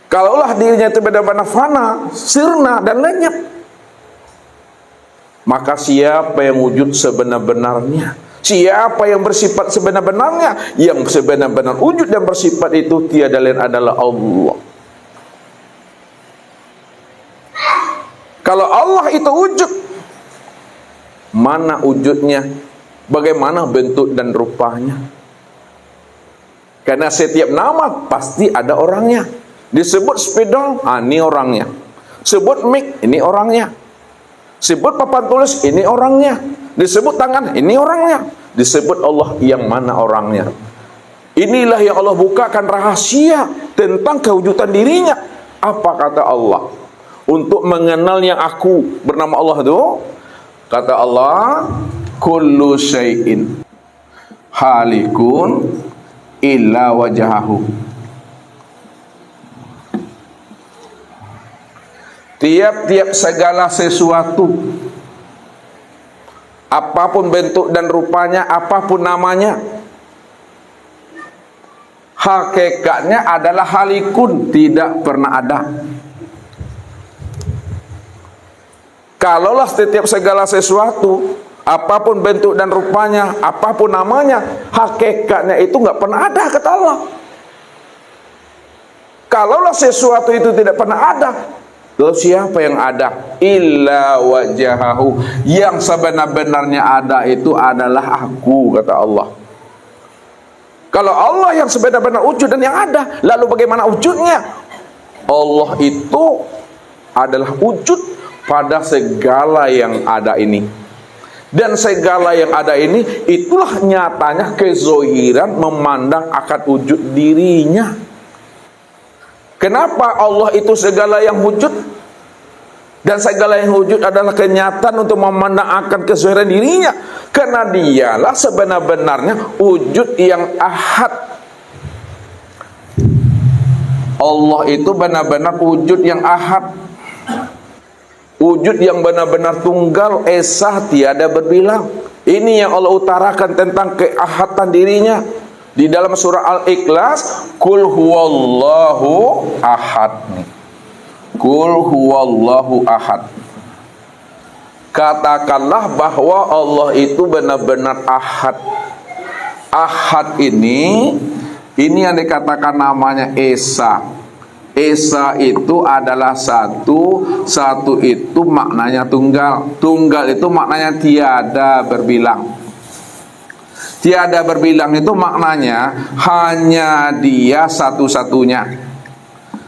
Kalaulah dirinya itu benar-benar fana, sirna, dan lenyap, maka siapa yang wujud sebenar-benarnya? Siapa yang bersifat sebenar-benarnya? Yang sebenar-benar wujud dan bersifat itu tiada lain adalah Allah. Kalau Allah itu wujud, mana wujudnya? Bagaimana bentuk dan rupanya? Karena setiap nama pasti ada orangnya. Disebut spidol, ini orangnya. Sebut mic, ini orangnya. Sebut papan tulis, ini orangnya. Disebut tangan, ini orangnya. Disebut Allah, yang mana orangnya. Inilah yang Allah bukakan rahasia tentang kewujudan dirinya. Apa kata Allah? Untuk mengenal yang aku bernama Allah itu, kata Allah, kullu syai'in halikun illa wajahahu. Tiap-tiap segala sesuatu, apapun bentuk dan rupanya, apapun namanya, hakikatnya adalah halikun, tidak pernah ada. Kalaulah setiap segala sesuatu, apapun bentuk dan rupanya, apapun namanya, hakikatnya itu nggak pernah ada, kata Allah. Kalaulah sesuatu itu tidak pernah ada, lalu siapa yang ada? Illa wajahahu, yang sebenar-benarnya ada itu adalah aku, kata Allah. Kalau Allah yang sebenar-benar wujud dan yang ada, lalu bagaimana wujudnya? Allah itu adalah wujud pada segala yang ada ini. Dan segala yang ada ini, itulah nyatanya kezohiran memandang akan wujud dirinya. Kenapa Allah itu segala yang wujud? Dan segala yang wujud adalah kenyataan untuk memandang akan kezohiran dirinya. Karena dialah sebenar-benarnya wujud yang ahad. Allah itu benar-benar wujud yang ahad, wujud yang benar-benar tunggal, esa, tiada berbilang. Ini yang Allah utarakan tentang keahatan dirinya di dalam surah Al-Ikhlas. Kul huwallahu ahad. Kul huwallahu ahad. Katakanlah bahwa Allah itu benar-benar ahad. Ahad ini yang dikatakan namanya esa. Esa itu adalah satu, satu itu maknanya tunggal. Tunggal itu maknanya tiada berbilang. Tiada berbilang itu maknanya hanya dia satu-satunya.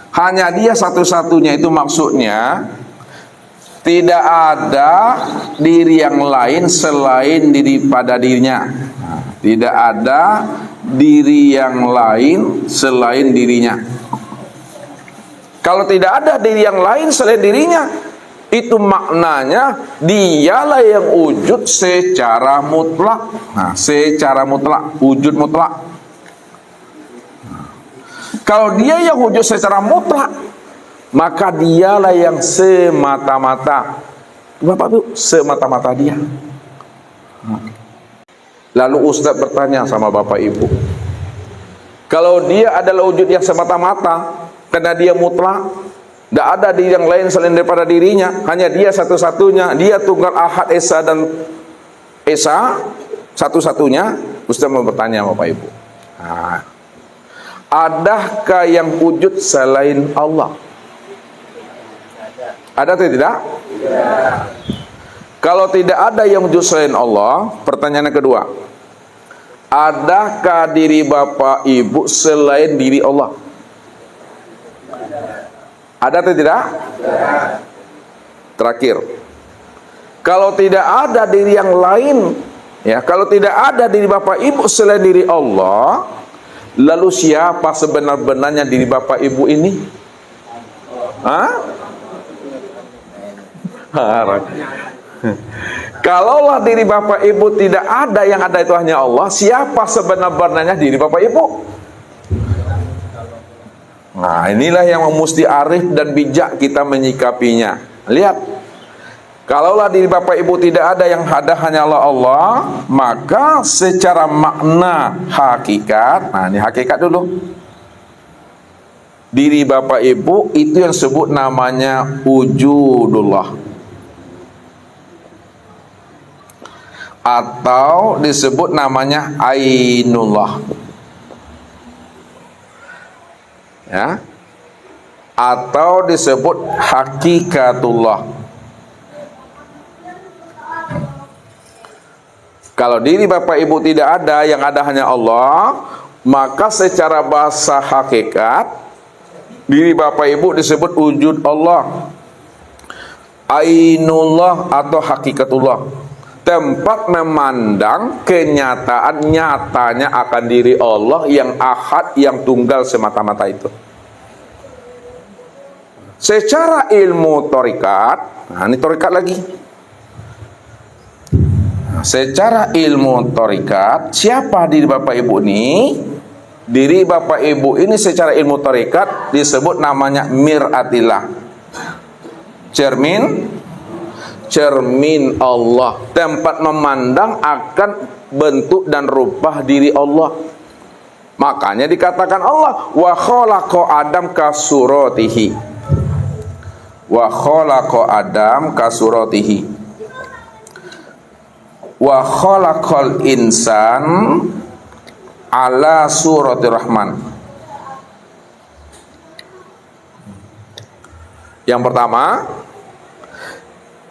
Hanya dia satu-satunya itu maksudnya tidak ada diri yang lain selain daripada dirinya. Tidak ada diri yang lain selain dirinya. Kalau tidak ada diri yang lain selain dirinya, itu maknanya dialah yang wujud secara mutlak. Nah, secara mutlak, wujud mutlak. Kalau dia yang wujud secara mutlak, maka dialah yang semata-mata. Bapak Ibu, semata-mata dia. Lalu Ustaz bertanya sama Bapak Ibu, kalau dia adalah wujud yang semata-mata, karena dia mutlak, tidak ada diri yang lain selain daripada dirinya, hanya dia satu-satunya, dia tunggal ahad, esa dan esa, satu-satunya. Ustaz mau bertanya Bapak Ibu, adakah yang wujud selain Allah? Ada atau tidak? Kalau tidak ada yang wujud selain Allah, pertanyaan yang kedua, adakah diri Bapak Ibu selain diri Allah? Ada atau tidak? Terakhir, kalau tidak ada diri yang lain, ya, kalau tidak ada diri Bapak Ibu selain diri Allah, lalu siapa sebenar-benarnya diri Bapak Ibu ini? Kalaulah diri Bapak Ibu tidak ada, yang ada itu hanya Allah, siapa sebenar-benarnya diri Bapak Ibu? Nah, inilah yang mesti arif dan bijak kita menyikapinya. Lihat, kalaulah diri Bapak Ibu tidak ada, yang ada hanyalah Allah, maka secara makna hakikat, nah ini hakikat dulu, diri Bapak Ibu itu yang sebut namanya wujudullah, atau disebut namanya ainullah, ya, atau disebut hakikatullah. Kalau diri Bapak Ibu tidak ada, yang ada hanya Allah, Maka secara bahasa hakikat, diri Bapak Ibu disebut wujud Allah, ainullah atau hakikatullah, tempat memandang kenyataan nyatanya akan diri Allah yang ahad, yang tunggal semata-mata itu. Secara ilmu torikat, nah ini torikat lagi. Secara ilmu torikat, siapa diri Bapak Ibu ini? Diri Bapak Ibu ini secara ilmu torikat disebut namanya mir'atillah, cermin Allah, tempat memandang akan bentuk dan rupa diri Allah. Makanya dikatakan Allah wa khalaqa Adam kasuratihi, wa khalaqa Adam kasuratihi, wa khalaqal insan ala suratir rahman. Yang pertama,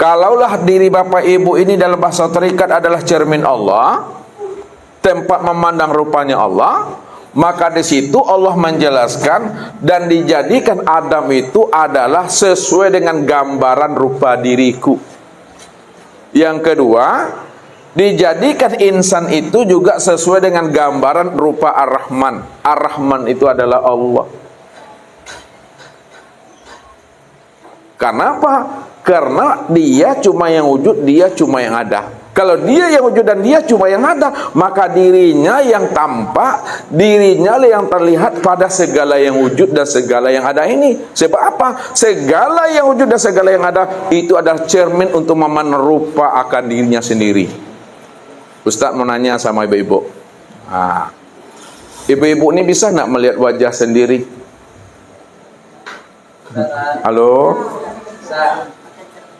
kalaulah diri Bapak Ibu ini dalam bahasa terikat adalah cermin Allah, tempat memandang rupanya Allah, maka di situ Allah menjelaskan dan dijadikan Adam itu adalah sesuai dengan gambaran rupa diriku. Yang kedua, dijadikan insan itu juga sesuai dengan gambaran rupa Ar-Rahman. Ar-Rahman itu adalah Allah. Karena apa? Karena dia cuma yang wujud, dia cuma yang ada. Kalau dia yang wujud dan dia cuma yang ada, maka dirinya yang tampak, dirinya yang terlihat pada segala yang wujud dan segala yang ada ini. Sebab apa? Segala yang wujud dan segala yang ada itu adalah cermin untuk memandang rupa akan dirinya sendiri. Ustaz mau nanya sama ibu-ibu. Ibu-ibu ini bisa nggak melihat wajah sendiri? Halo?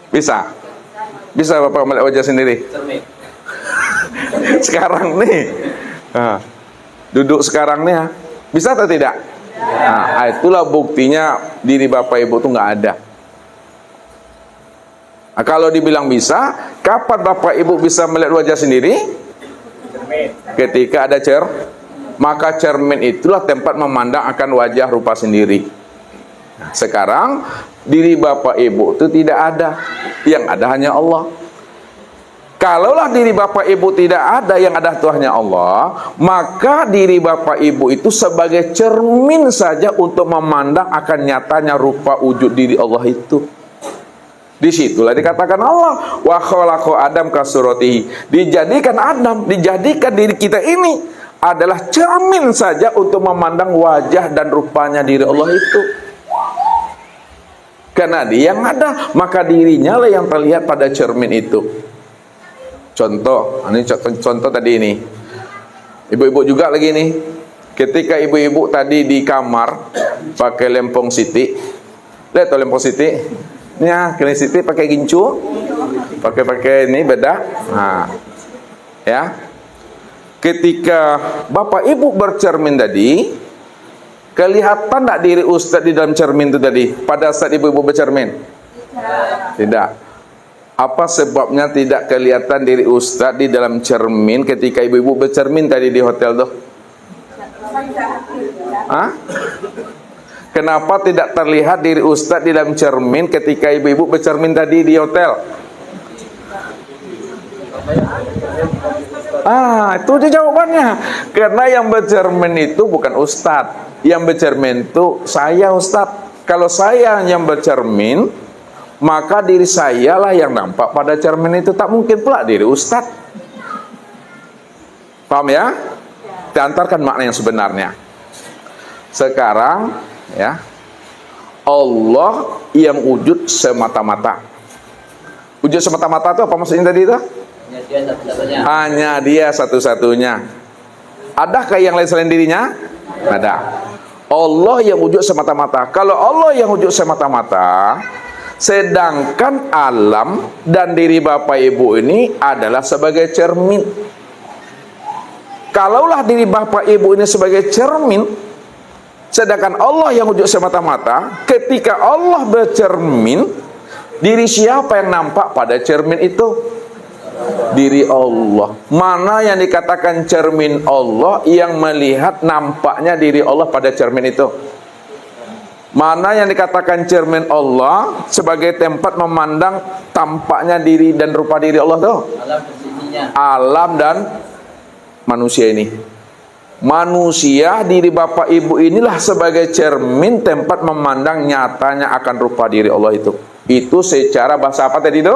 Bisa? Bisa Bapak melihat wajah sendiri? Sekarang nih, duduk sekarang nih, bisa atau tidak? Nah, itulah buktinya diri Bapak Ibu tuh nggak ada. Nah, kalau dibilang bisa, kapan Bapak Ibu bisa melihat wajah sendiri? Ketika ada maka cermin itulah tempat memandang akan wajah rupa sendiri. Nah, sekarang diri Bapak Ibu itu tidak ada, yang ada hanya Allah. Kalaulah diri Bapak Ibu tidak ada, yang ada itu hanya Allah, maka diri Bapak Ibu itu sebagai cermin saja untuk memandang akan nyatanya rupa wujud diri Allah itu. Disitulah dikatakan Allah wa khalaqa Adam kasuratihi, dijadikan Adam, dijadikan diri kita ini adalah cermin saja untuk memandang wajah dan rupanya diri Allah itu. Karena dia yang ada, maka dirinya lah yang terlihat pada cermin itu. Contoh, ini contoh tadi ini. Ibu-ibu juga lagi nih. Ketika ibu-ibu tadi di kamar pakai lempong siti, lihat tuh lempong siti. Ya, kalian siti pakai gincu, pakai ini beda. Nah, ya. Ketika Bapak Ibu bercermin tadi, kelihatan tak diri Ustadz di dalam cermin itu tadi pada saat ibu-ibu bercermin? Tidak. Apa sebabnya tidak kelihatan diri Ustadz di dalam cermin ketika ibu-ibu bercermin tadi di hotel tuh? Hah? Kenapa tidak terlihat diri Ustadz di dalam cermin ketika ibu-ibu bercermin tadi di hotel? Itu dia jawabannya. Karena yang bercermin itu bukan Ustadz. Yang bercermin itu saya, Ustadz. Kalau saya yang bercermin, maka diri saya lah yang nampak pada cermin itu. Tak mungkin pula diri Ustadz. Paham ya? Kita antarkan makna yang sebenarnya. Sekarang ya, Allah yang wujud semata-mata. Wujud semata-mata itu apa maksudnya tadi itu? Hanya dia satu-satunya. Adakah yang lain selain dirinya? Ada. Allah yang wujud semata-mata. Kalau Allah yang wujud semata-mata, sedangkan alam dan diri Bapak Ibu ini adalah sebagai cermin. Kalaulah diri Bapak Ibu ini sebagai cermin, sedangkan Allah yang wujud semata-mata, ketika Allah bercermin, diri siapa yang nampak pada cermin itu? Diri Allah. Mana yang dikatakan cermin Allah, yang melihat nampaknya diri Allah pada cermin itu? Mana yang dikatakan cermin Allah sebagai tempat memandang tampaknya diri dan rupa diri Allah tuh? Alam dan manusia ini. Manusia, diri bapak ibu inilah sebagai cermin tempat memandang nyatanya akan rupa diri Allah itu. Itu secara bahasa apa tadi itu?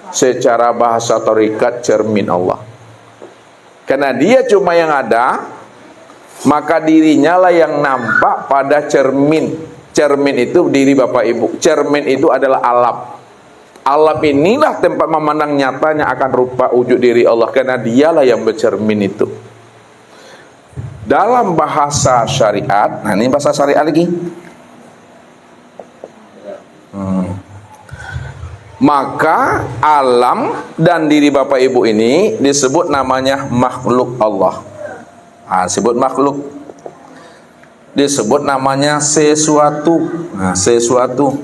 Secara bahasa tarikat cermin Allah. Karena dia cuma yang ada, maka dirinya lah yang nampak pada cermin. Cermin itu diri bapak ibu. Cermin itu adalah alam. Alam inilah tempat memandang nyatanya akan rupa wujud diri Allah. Karena dialah yang bercermin itu. Dalam bahasa syariat, nah ini bahasa syariat lagi. Maka alam dan diri bapak ibu ini disebut namanya makhluk Allah. Disebut makhluk. Disebut namanya sesuatu. Sesuatu.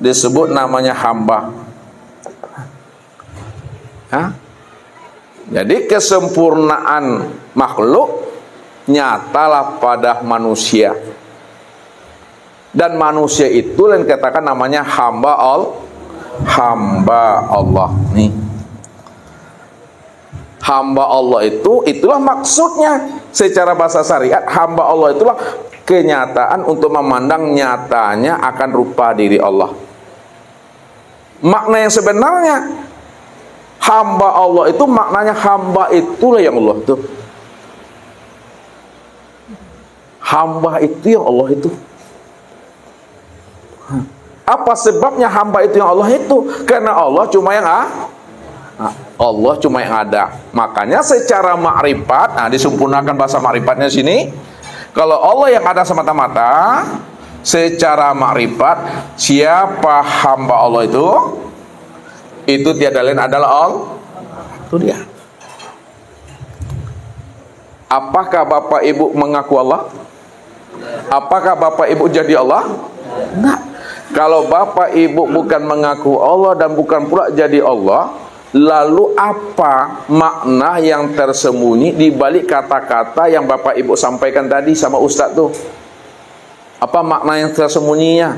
Disebut namanya hamba. Jadi kesempurnaan makhluk nyatalah pada manusia. Dan manusia itu yang dikatakan namanya hamba Allah. Nih. Hamba Allah itu, itulah maksudnya secara bahasa syariat. Hamba Allah itulah kenyataan untuk memandang nyatanya akan rupa diri Allah. Makna yang sebenarnya hamba Allah itu maknanya hamba itulah yang Allah itu. Hamba itu yang Allah itu. Apa sebabnya hamba itu yang Allah itu? Karena Allah cuma yang Allah cuma yang ada. Makanya secara makrifat, disempurnakan bahasa makrifatnya sini. Kalau Allah yang ada semata-mata, secara makrifat, siapa hamba Allah itu? Itu tiada lain adalah Allah. Itu dia. Apakah bapak ibu mengaku Allah? Apakah bapak ibu jadi Allah? Enggak. Kalau bapak ibu bukan mengaku Allah dan bukan pula jadi Allah, lalu apa makna yang tersembunyi di balik kata-kata yang bapak ibu sampaikan tadi sama ustaz tuh? Apa makna yang tersembunyinya?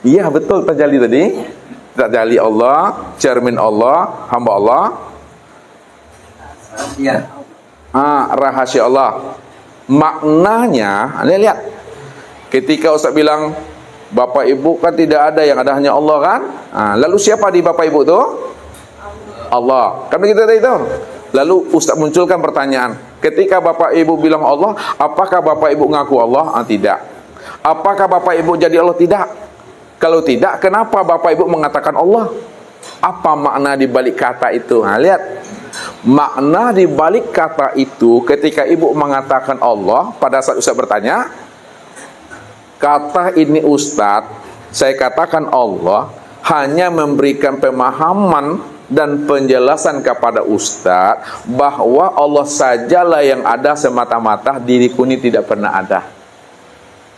Iya betul, tajalli tadi. Tajalli Allah, cermin Allah, hamba Allah. Rahasia Allah. Maknanya, lihat. Ketika ustaz bilang bapak ibu kan tidak ada, yang ada hanya Allah kan? Lalu siapa di bapak ibu itu? Allah. Kan begitu tadi itu. Lalu ustaz munculkan pertanyaan. Ketika bapak ibu bilang Allah, apakah bapak ibu ngaku Allah? Tidak. Apakah bapak ibu jadi Allah? Tidak. Kalau tidak, kenapa bapak ibu mengatakan Allah? Apa makna di balik kata itu? Lihat. Makna di balik kata itu ketika ibu mengatakan Allah, pada saat ustaz bertanya, kata ini ustaz, saya katakan Allah, hanya memberikan pemahaman dan penjelasan kepada ustaz bahwa Allah sajalah yang ada semata-mata, diriku ini tidak pernah ada.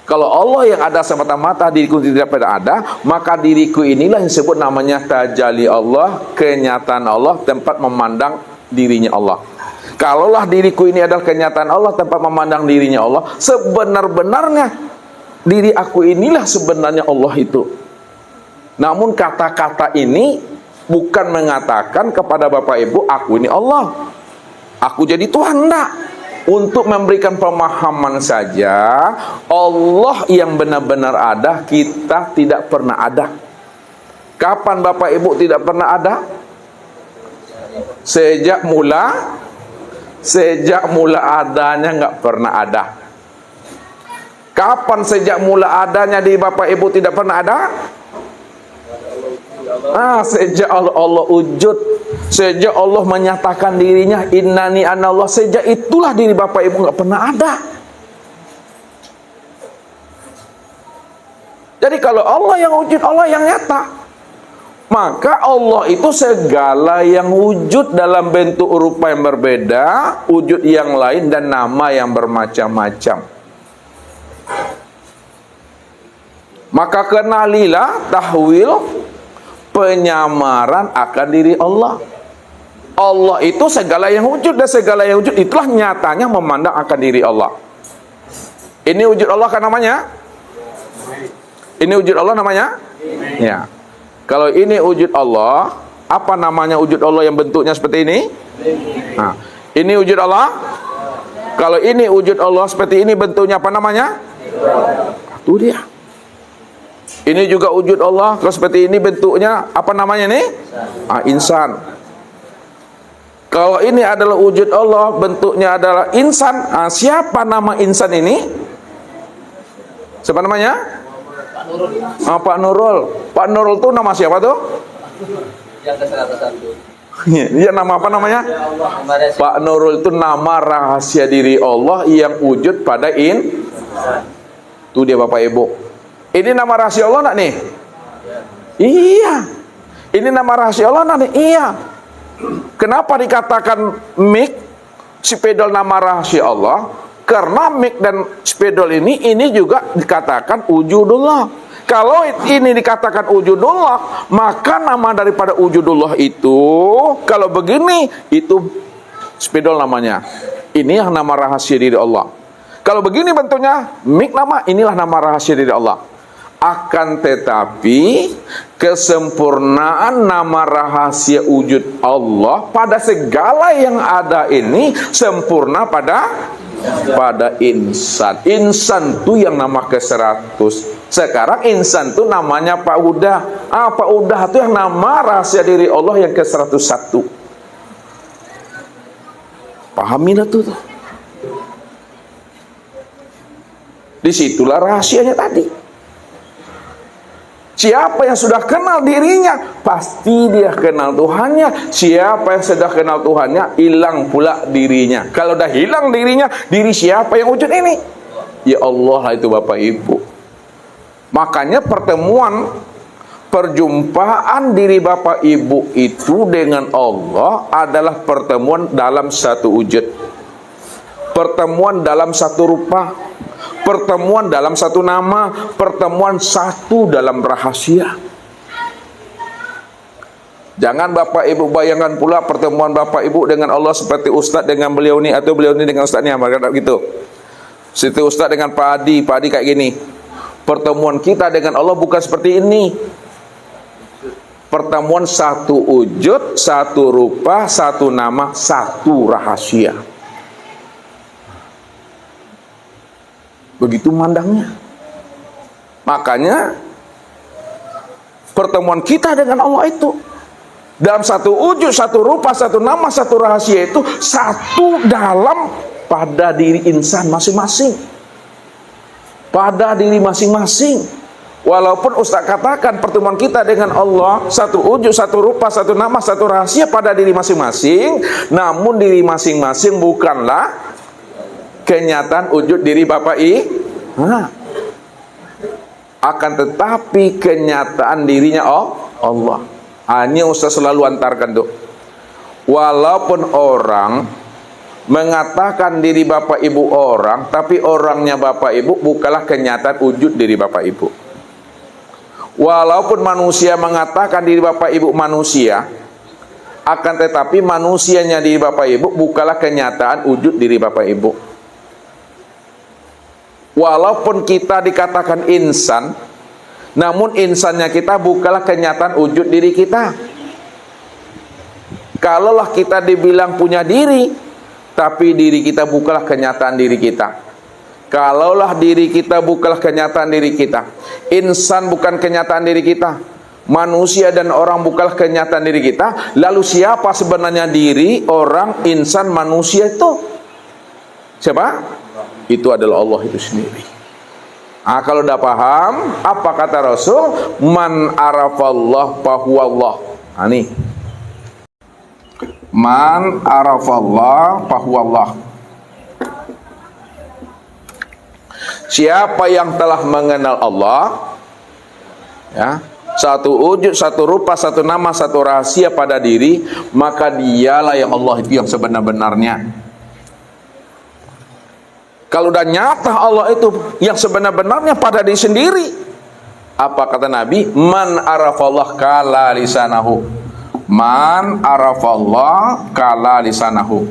Kalau Allah yang ada semata-mata, diriku tidak pernah ada, maka diriku inilah yang disebut namanya tajalli Allah, kenyataan Allah, tempat memandang dirinya Allah. Kalaulah diriku ini adalah kenyataan Allah, tempat memandang dirinya Allah, sebenar-benarnya diri aku inilah sebenarnya Allah itu. Namun kata-kata ini bukan mengatakan kepada bapak ibu, aku ini Allah, aku jadi Tuhan, enggak. Untuk memberikan pemahaman saja, Allah yang benar-benar ada, kita tidak pernah ada. Kapan bapak ibu tidak pernah ada? Sejak mula adanya nggak pernah ada. Kapan sejak mula adanya di bapak ibu tidak pernah ada? Sejak Allah wujud, sejak Allah menyatakan dirinya innani anallah, sejak itulah diri bapak ibu nggak pernah ada. Jadi kalau Allah yang wujud, Allah yang nyata, maka Allah itu segala yang wujud dalam bentuk rupa yang berbeda, wujud yang lain dan nama yang bermacam-macam. Maka kenalilah tahwil, penyamaran akan diri Allah. Allah itu segala yang wujud, dan segala yang wujud itulah nyatanya memandang akan diri Allah. Ini wujud Allah kan namanya? Ini wujud Allah namanya? Ya. Kalau ini wujud Allah, apa namanya wujud Allah yang bentuknya seperti ini? Nah, ini wujud Allah. Kalau ini wujud Allah seperti ini bentuknya apa namanya? Itu dia. Ini juga wujud Allah. Kalau seperti ini bentuknya apa namanya nih? Insan. Kalau ini adalah wujud Allah, bentuknya adalah insan. Siapa nama insan ini? Siapa namanya? Pak Nurul. Pak Nurul itu nama siapa tuh? Yang ke-101. Dia nama apa namanya? Pak Nurul itu nama rahasia diri Allah yang wujud pada Itu dia Bapak Ibu. Ini nama rahasia Allah enggak nih? Iya. Ini nama rahasia Allah enggak nih? Iya. Kenapa dikatakan mik spidol nama rahasia Allah? Karena mik dan spidol ini juga dikatakan wujudullah. Kalau ini dikatakan wujudullah, maka nama daripada wujudullah itu, kalau begini, itu spidol namanya. Ini yang nama rahasia diri Allah. Kalau begini bentuknya, mik nama, inilah nama rahasia diri Allah. Akan tetapi kesempurnaan nama rahasia wujud Allah pada segala yang ada ini sempurna pada insan. Insan itu yang nama ke-100. Sekarang insan itu namanya Pak Udah. Pak Udah itu yang nama rahasia diri Allah yang ke-101. Pahamilah tuh. Disitulah rahasianya tadi. Siapa yang sudah kenal dirinya, pasti dia kenal Tuhannya. Siapa yang sudah kenal Tuhannya, hilang pula dirinya. Kalau dah hilang dirinya, diri siapa yang wujud ini? Ya Allah lah itu Bapak Ibu. Makanya perjumpaan diri Bapak Ibu itu dengan Allah adalah pertemuan dalam satu wujud. Pertemuan dalam satu rupa, pertemuan dalam satu nama, pertemuan satu dalam rahasia. Jangan Bapak Ibu bayangkan pula pertemuan Bapak Ibu dengan Allah seperti Ustadz dengan beliau ini, atau beliau ini dengan Ustadznya, maka gitu. Seperti Ustadz dengan Pak Adi kayak gini. Pertemuan kita dengan Allah bukan seperti ini. Pertemuan satu wujud, satu rupa, satu nama, satu rahasia. Begitu mandangnya. Makanya pertemuan kita dengan Allah itu dalam satu wujud, satu rupa, satu nama, satu rahasia itu satu dalam pada diri insan masing-masing. Pada diri masing-masing. Walaupun Ustaz katakan pertemuan kita dengan Allah satu wujud, satu rupa, satu nama, satu rahasia pada diri masing-masing, namun diri masing-masing bukanlah kenyataan wujud diri Bapak akan tetapi kenyataan dirinya Allah. Hanya Ustaz selalu antarkan tuh. Walaupun orang mengatakan diri Bapak Ibu orang, tapi orangnya Bapak Ibu bukanlah kenyataan wujud diri Bapak Ibu. Walaupun manusia mengatakan diri Bapak Ibu manusia, akan tetapi manusianya diri Bapak Ibu bukanlah kenyataan wujud diri Bapak Ibu. Walaupun kita dikatakan insan, namun insannya kita bukanlah kenyataan wujud diri kita. Kalaulah kita dibilang punya diri, tapi diri kita bukanlah kenyataan diri kita. Kalaulah diri kita bukanlah kenyataan diri kita, insan bukan kenyataan diri kita, manusia dan orang bukanlah kenyataan diri kita, lalu siapa sebenarnya diri, orang, insan, manusia itu? Siapa? Itu adalah Allah itu sendiri. Kalau udah paham, apa kata Rasul? Man arafallah fahuwallah. Nih. Man arafallah fahuwallah. Siapa yang telah mengenal Allah, ya, satu wujud, satu rupa, satu nama, satu rahasia pada diri, maka dialah yang Allah itu yang sebenar-benarnya. Kalau udah nyata Allah itu yang sebenar-benarnya pada diri sendiri, Apa kata Nabi? Man arafallah kala lisanahu. Man arafallah kala lisanahu.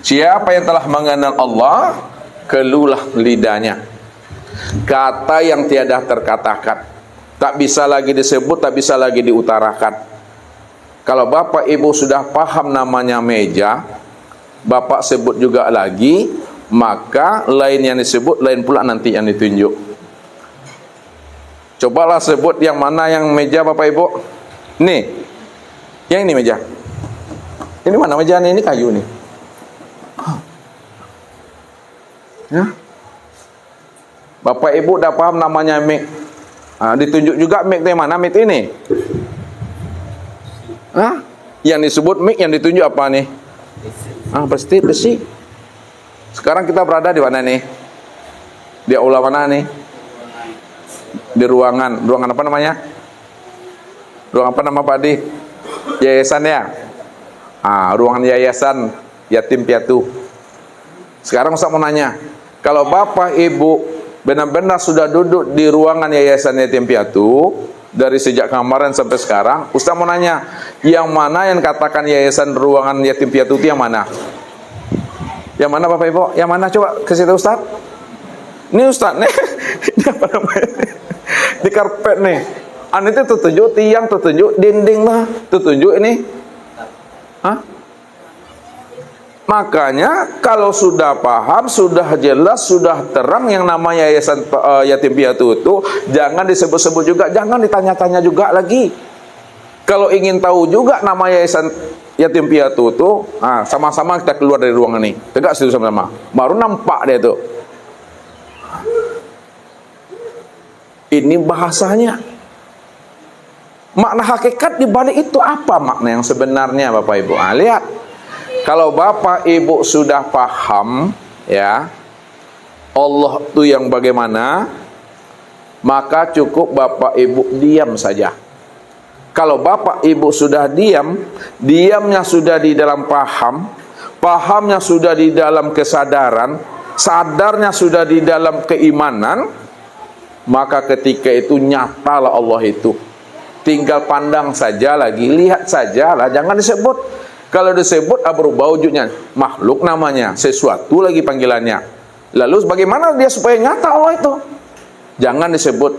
Siapa yang telah mengenal Allah, kelulah lidahnya. Kata yang tiada terkatakan, tak bisa lagi disebut, tak bisa lagi diutarakan. Kalau bapak ibu sudah paham namanya meja, bapak sebut juga lagi, maka lain yang disebut, lain pula nanti yang ditunjuk. Cobalah sebut yang mana yang meja bapak ibu. Nih, yang ini meja. Ini mana meja nih? Ini kayu nih. Ya. Bapak ibu dah paham namanya mic. Ditunjuk juga mic yang mana? Mic ini. Yang disebut mic, yang ditunjuk apa nih? Besi. Sekarang kita berada di mana nih? Di aula mana nih? Di ruangan apa namanya? Ruangan apa nama Pak Adi? Yayasan ya? Ruangan yayasan yatim piatu. Sekarang Ustaz mau nanya, kalau bapak ibu benar-benar sudah duduk di ruangan yayasan yatim piatu dari sejak kemarin sampai sekarang, Ustaz mau nanya, yang mana yang katakan yayasan ruangan yatim piatu itu yang mana? Yang mana bapak ibu? Yang mana coba ke situ Ustaz? Ini Ustaz nih. Ini apa namanya? Di karpet nih. Itu tertunjuk tiang, tertunjuk dinding lah, tertunjuk ini. Makanya kalau sudah paham, sudah jelas, sudah terang yang namanya yayasan yatim piatu itu, jangan disebut-sebut juga, jangan ditanya-tanya juga lagi. Kalau ingin tahu juga nama yayasan yatim piatu itu, sama-sama kita keluar dari ruangan ini. Tegak situ sama-sama. Baru nampak dia itu. Ini bahasanya. Makna hakikat di balik itu apa makna yang sebenarnya Bapak Ibu? Lihat. Kalau Bapak Ibu sudah paham ya, Allah itu yang bagaimana, maka cukup Bapak Ibu diam saja. Kalau Bapak Ibu sudah diam, diamnya sudah di dalam paham, pahamnya sudah di dalam kesadaran, sadarnya sudah di dalam keimanan, maka ketika itu nyatalah Allah itu. Tinggal pandang saja lagi, lihat saja lah, jangan disebut. Kalau disebut berubah wujudnya, makhluk namanya, sesuatu lagi panggilannya. Lalu bagaimana dia supaya nyata Allah itu? Jangan disebut,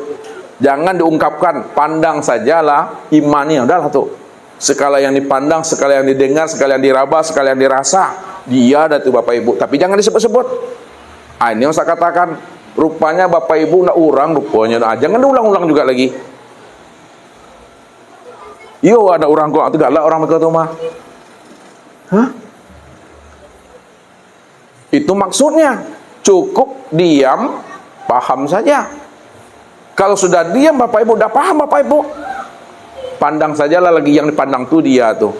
jangan diungkapkan, pandang sajalah, imani udahlah tuh. Sekala yang dipandang, sekala yang didengar, sekala yang diraba, sekala yang dirasa, dia ada tuh Bapak Ibu. Tapi jangan disebut-sebut. Ini yang saya katakan, rupanya Bapak Ibu nak urang rupanya. Jangan diulang-ulang juga lagi. Yo ada orang kok tidak lah orang mereka rumah. Itu maksudnya. Cukup diam, paham saja. Kalau sudah diam Bapak Ibu, udah paham Bapak Ibu, pandang sajalah lagi, yang dipandang tuh dia tuh.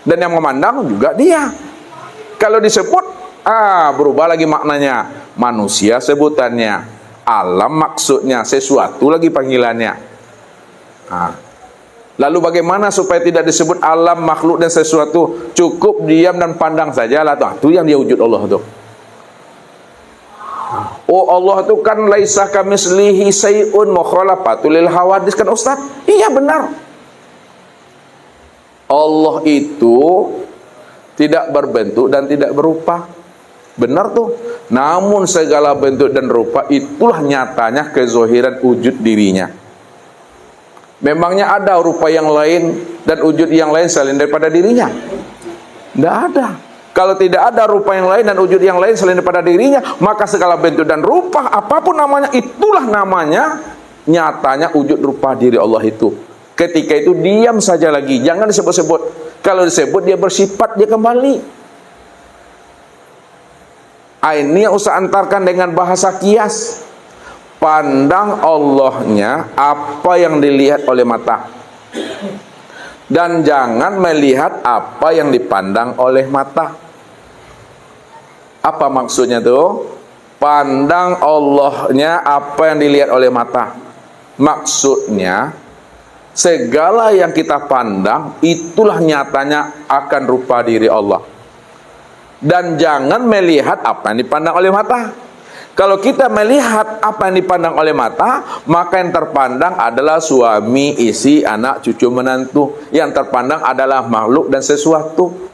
Dan yang memandang juga dia. Kalau disebut, berubah lagi maknanya. Manusia sebutannya, alam maksudnya, sesuatu lagi panggilannya. Lalu bagaimana supaya tidak disebut alam, makhluk dan sesuatu? Cukup diam dan pandang sajalah tuh. Itu yang dia wujud Allah tuh. Oh Allah itu kan laisa kamislihi sayun mukhalafatul lil hawadis kan Ustaz? Iya benar. Allah itu tidak berbentuk dan tidak berupa. Benar tuh. Namun segala bentuk dan rupa itulah nyatanya kezohiran wujud dirinya. Memangnya ada rupa yang lain dan wujud yang lain selain daripada dirinya? Tidak ada. Kalau tidak ada rupa yang lain dan wujud yang lain selain daripada dirinya, maka segala bentuk dan rupa apapun namanya, itulah namanya nyatanya wujud rupa diri Allah itu. Ketika itu diam saja lagi, jangan disebut-sebut. Kalau disebut dia bersifat, dia kembali. Ini yang usah antarkan dengan bahasa kias. Pandang Allahnya apa yang dilihat oleh mata, dan jangan melihat apa yang dipandang oleh mata. Apa maksudnya tuh? Pandang Allahnya apa yang dilihat oleh mata. Maksudnya segala yang kita pandang itulah nyatanya akan rupa diri Allah. Dan jangan melihat apa yang dipandang oleh mata. Kalau kita melihat apa yang dipandang oleh mata, maka yang terpandang adalah suami, istri, anak, cucu, menantu. Yang terpandang adalah makhluk dan sesuatu.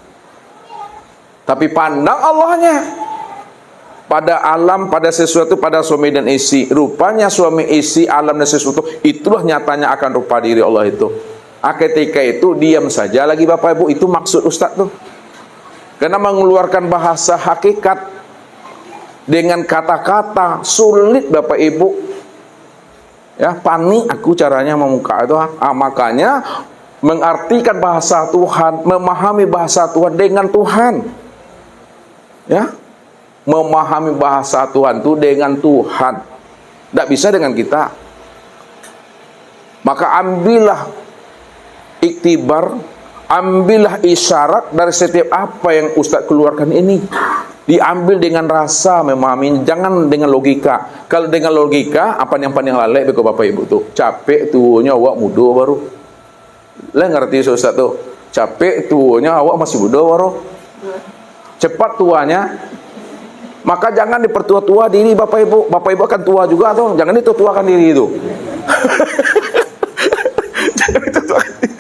Tapi pandang Allahnya pada alam, pada sesuatu, pada suami dan istri. Rupanya suami, istri, alam dan sesuatu, itulah nyatanya akan rupa diri Allah itu. Ketika itu diam saja lagi Bapak Ibu, itu maksud Ustaz tuh. Karena mengeluarkan bahasa hakikat dengan kata-kata sulit Bapak Ibu. Ya, panik aku caranya memuka itu. Makanya mengartikan bahasa Tuhan, memahami bahasa Tuhan dengan Tuhan. Ya. Memahami bahasa Tuhan itu dengan Tuhan. Tidak bisa dengan kita. Maka ambillah iktibar, ambillah isyarat dari setiap apa yang Ustaz keluarkan ini. Diambil dengan rasa memahami, jangan dengan logika. Kalau dengan logika, apa yang paling lalai beko Bapak Ibu tuh. Capek tuanya awak muda baru. Lah ngerti Ustaz tuh. Capek tuanya awak masih muda baru. Cepat tuanya. Maka jangan dipertua-tua diri Bapak Ibu. Bapak Ibu akan tua juga tuh. Jangan dituakan diri itu. Jangan dituakan diri.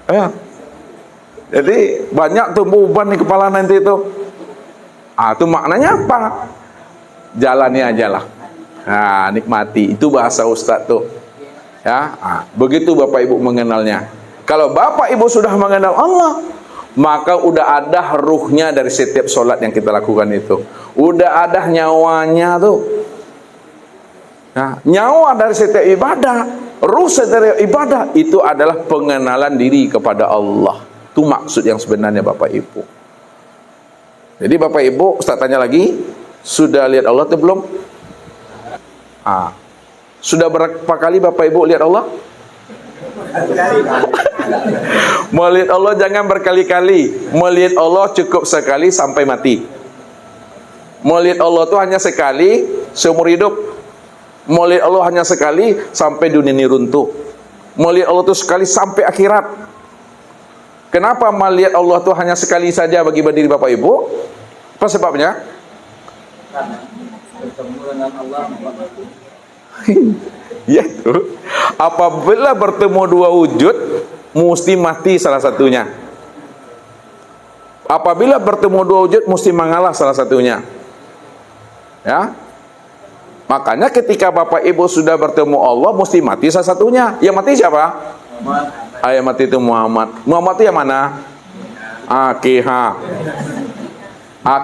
Ya. Jadi banyak tumbuh uban di kepala nanti itu. Itu maknanya apa? Jalani aja lah. Nikmati. Itu bahasa Ustaz tuh. Ya, begitu Bapak Ibu mengenalnya. Kalau Bapak Ibu sudah mengenal Allah, maka udah ada ruhnya dari setiap sholat yang kita lakukan itu. Udah ada nyawanya tuh. Nah, nyawa dari setiap ibadah, ruh setiap ibadah itu adalah pengenalan diri kepada Allah. Itu maksud yang sebenarnya Bapak Ibu. Jadi Bapak Ibu, Ustaz tanya lagi, sudah lihat Allah atau belum? Sudah berapa kali Bapak Ibu lihat Allah? Melihat Allah jangan berkali-kali. Melihat Allah cukup sekali sampai mati. Melihat Allah itu hanya sekali seumur hidup. Melihat Allah hanya sekali sampai dunia ini runtuh. Melihat Allah itu sekali sampai akhirat. Kenapa melihat Allah itu hanya sekali saja bagi diri Bapak Ibu? Apa sebabnya? Karena bertemu dengan Allah. Ya tuh. Apabila bertemu dua wujud, mesti mati salah satunya. Apabila bertemu dua wujud, mesti mengalah salah satunya. Ya. Makanya ketika Bapak Ibu sudah bertemu Allah, mesti mati salah satunya. Yang mati siapa? Yang mati itu Muhammad. Muhammad itu yang mana?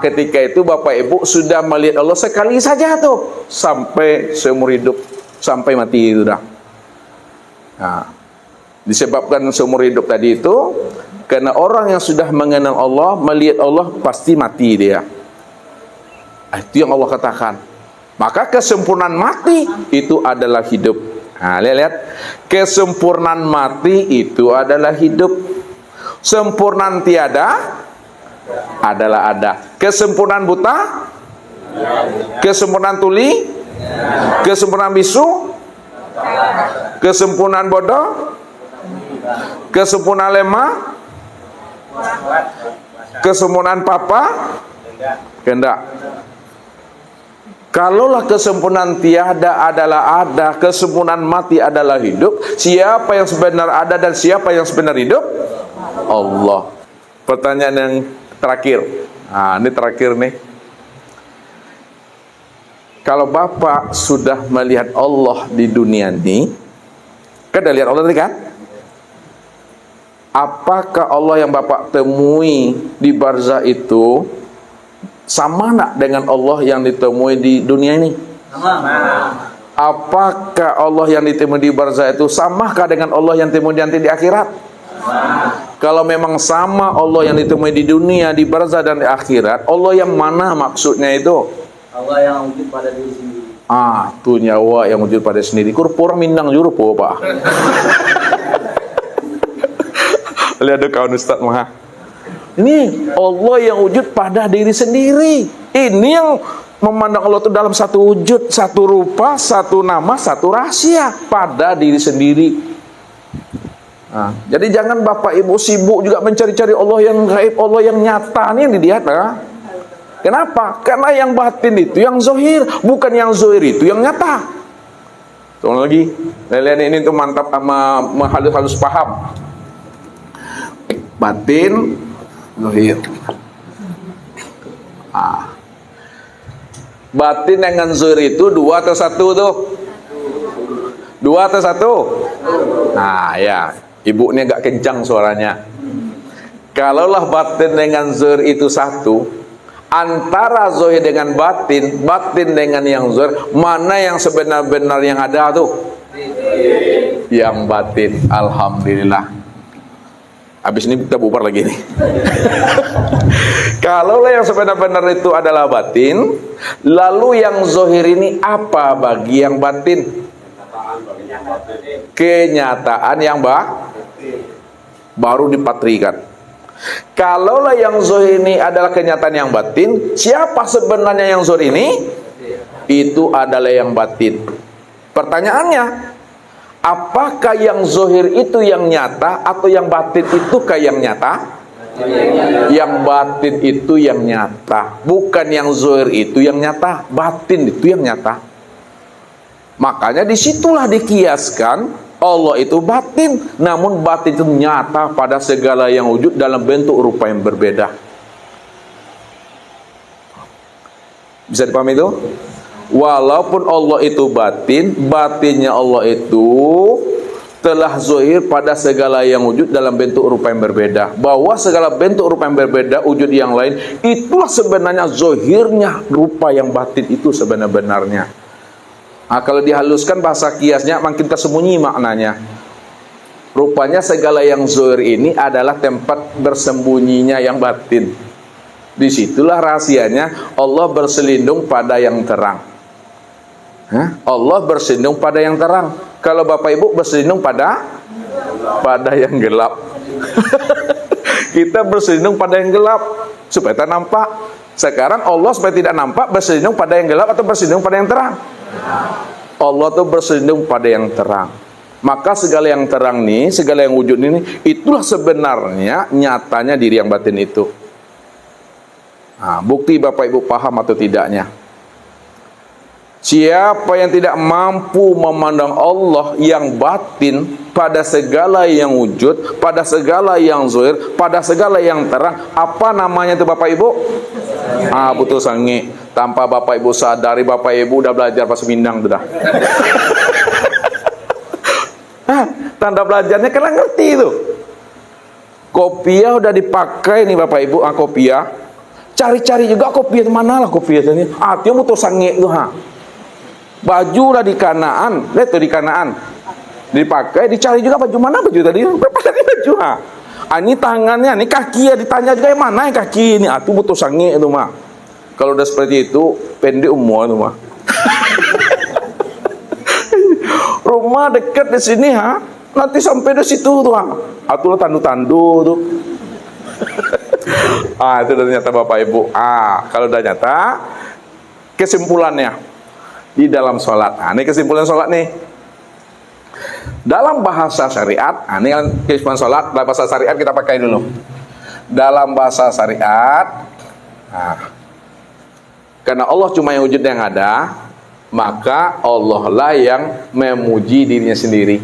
Ketika itu Bapak Ibu sudah melihat Allah sekali saja tuh, sampai seumur hidup, sampai mati itu dah. Disebabkan seumur hidup tadi itu karena orang yang sudah mengenal Allah, melihat Allah pasti mati dia. Itu yang Allah katakan. Maka kesempurnaan mati itu adalah hidup. Lihat, kesempurnaan mati itu adalah hidup. Sempurnaan tiada adalah ada. Kesempurnaan buta, kesempurnaan tuli, kesempurnaan bisu, kesempurnaan bodoh, kesempurnaan lemah, kesempurnaan papa, kehendak. Kalaulah kesempurnaan tiada adalah ada, kesempurnaan mati adalah hidup, siapa yang sebenar ada dan siapa yang sebenar hidup? Allah. Pertanyaan yang terakhir. Ini terakhir nih. Kalau Bapak sudah melihat Allah di dunia ini, kan udah lihat Allah tadi kan? Apakah Allah yang Bapak temui di barzah itu sama nak dengan Allah yang ditemui di dunia ini? Sama. Apakah Allah yang ditemui di barzah itu samakah dengan Allah yang ditemui nanti di akhirat? Sama. Kalau memang sama Allah yang ditemui di dunia, di barzah dan di akhirat, Allah yang mana maksudnya itu? Allah yang wujud pada diri sendiri. Itu nyawa yang wujud pada sendiri. Kurpura Minang jurupo Pak. Lihat kawan Ustaz Maha. Ini Allah yang wujud pada diri sendiri. Ini yang memandang Allah itu dalam satu wujud, satu rupa, satu nama, satu rahasia pada diri sendiri. Jadi jangan Bapak Ibu sibuk juga mencari-cari Allah yang gaib, Allah yang nyata. Ini yang dilihat. Kenapa? Karena yang batin itu yang zohir, bukan yang zohir itu yang nyata. Tolong lagi, kalian ini tuh mantap sama halus paham. Batin, zohir. Batin dengan zohir itu dua atau satu tuh? Dua atau satu? Nah ya, ibu ini agak kencang suaranya. Kalaulah batin dengan zohir itu satu, antara zohir dengan batin, batin dengan yang zohir, mana yang sebenar-benar yang ada tuh? Yang batin. Alhamdulillah. Habis ini kita bubar lagi nih. Kalaulah yang sebenar-benar itu adalah batin, lalu yang zohir ini apa bagi yang batin? Kenyataan yang baru dipatrikan. Kalaulah yang zohir ini adalah kenyataan yang batin, siapa sebenarnya yang zohir ini? Itu adalah yang batin. Pertanyaannya, apakah yang zohir itu yang nyata atau yang batin itu yang nyata? Yang batin itu yang nyata, bukan yang zohir itu yang nyata. Batin itu yang nyata. Makanya disitulah dikiaskan Allah itu batin, namun batin itu nyata pada segala yang wujud dalam bentuk rupa yang berbeda. Bisa dipahami itu? Walaupun Allah itu batin, batinnya Allah itu telah zohir pada segala yang wujud dalam bentuk rupa yang berbeda. Bahwa segala bentuk rupa yang berbeda, wujud yang lain, itulah sebenarnya zohirnya rupa yang batin itu sebenar-benarnya. Nah, kalau dihaluskan bahasa kiasnya makin tersembunyi maknanya. Rupanya segala yang zohir ini adalah tempat bersembunyinya yang batin. Disitulah rahasianya Allah berselindung pada yang terang. Allah berselindung pada yang terang. Kalau Bapak Ibu berselindung pada yang gelap. Kita berselindung pada yang gelap supaya tak nampak. Sekarang Allah supaya tidak nampak berselindung pada yang gelap atau berselindung pada yang terang? Allah tuh berselindung pada yang terang. Maka segala yang terang nih, segala yang wujud ini, itulah sebenarnya nyatanya diri yang batin itu. Nah, bukti Bapak Ibu paham atau tidaknya? Siapa yang tidak mampu memandang Allah yang batin pada segala yang wujud, pada segala yang zahir, pada segala yang terang, apa namanya itu Bapak Ibu? Betul sangi. Tanpa Bapak Ibu sadari, Bapak Ibu udah belajar bahasa Minang tuh dah. Tanda belajarnya kalian ngerti itu. Kopiah udah dipakai nih Bapak Ibu, kopiah. Cari-cari juga kopiah mana lah kopiah ini. Dia betul sangi tuh Baju udah di Kanaan, lihat tuh di Kanaan. Dipakai, dicari juga baju mana baju tadi? Baju ini tangannya, ini kaki ya ditanya juga yang mana yang kaki ini. Tuh betul sangi itu mah. Kalau udah seperti itu, pendek umur itu mah. Rumah dekat di sini nanti sampai di situ tuh Atulah tandu-tandu tuh. Itu udah nyata Bapak Ibu. Kalau udah nyata, kesimpulannya di dalam sholat. Ini kesimpulan sholat nih. Dalam bahasa syariat, ini kan kesimpulan sholat. Dalam bahasa syariat kita pakai dulu. Dalam bahasa syariat, karena Allah cuma yang wujud yang ada, maka Allah lah yang memuji dirinya sendiri.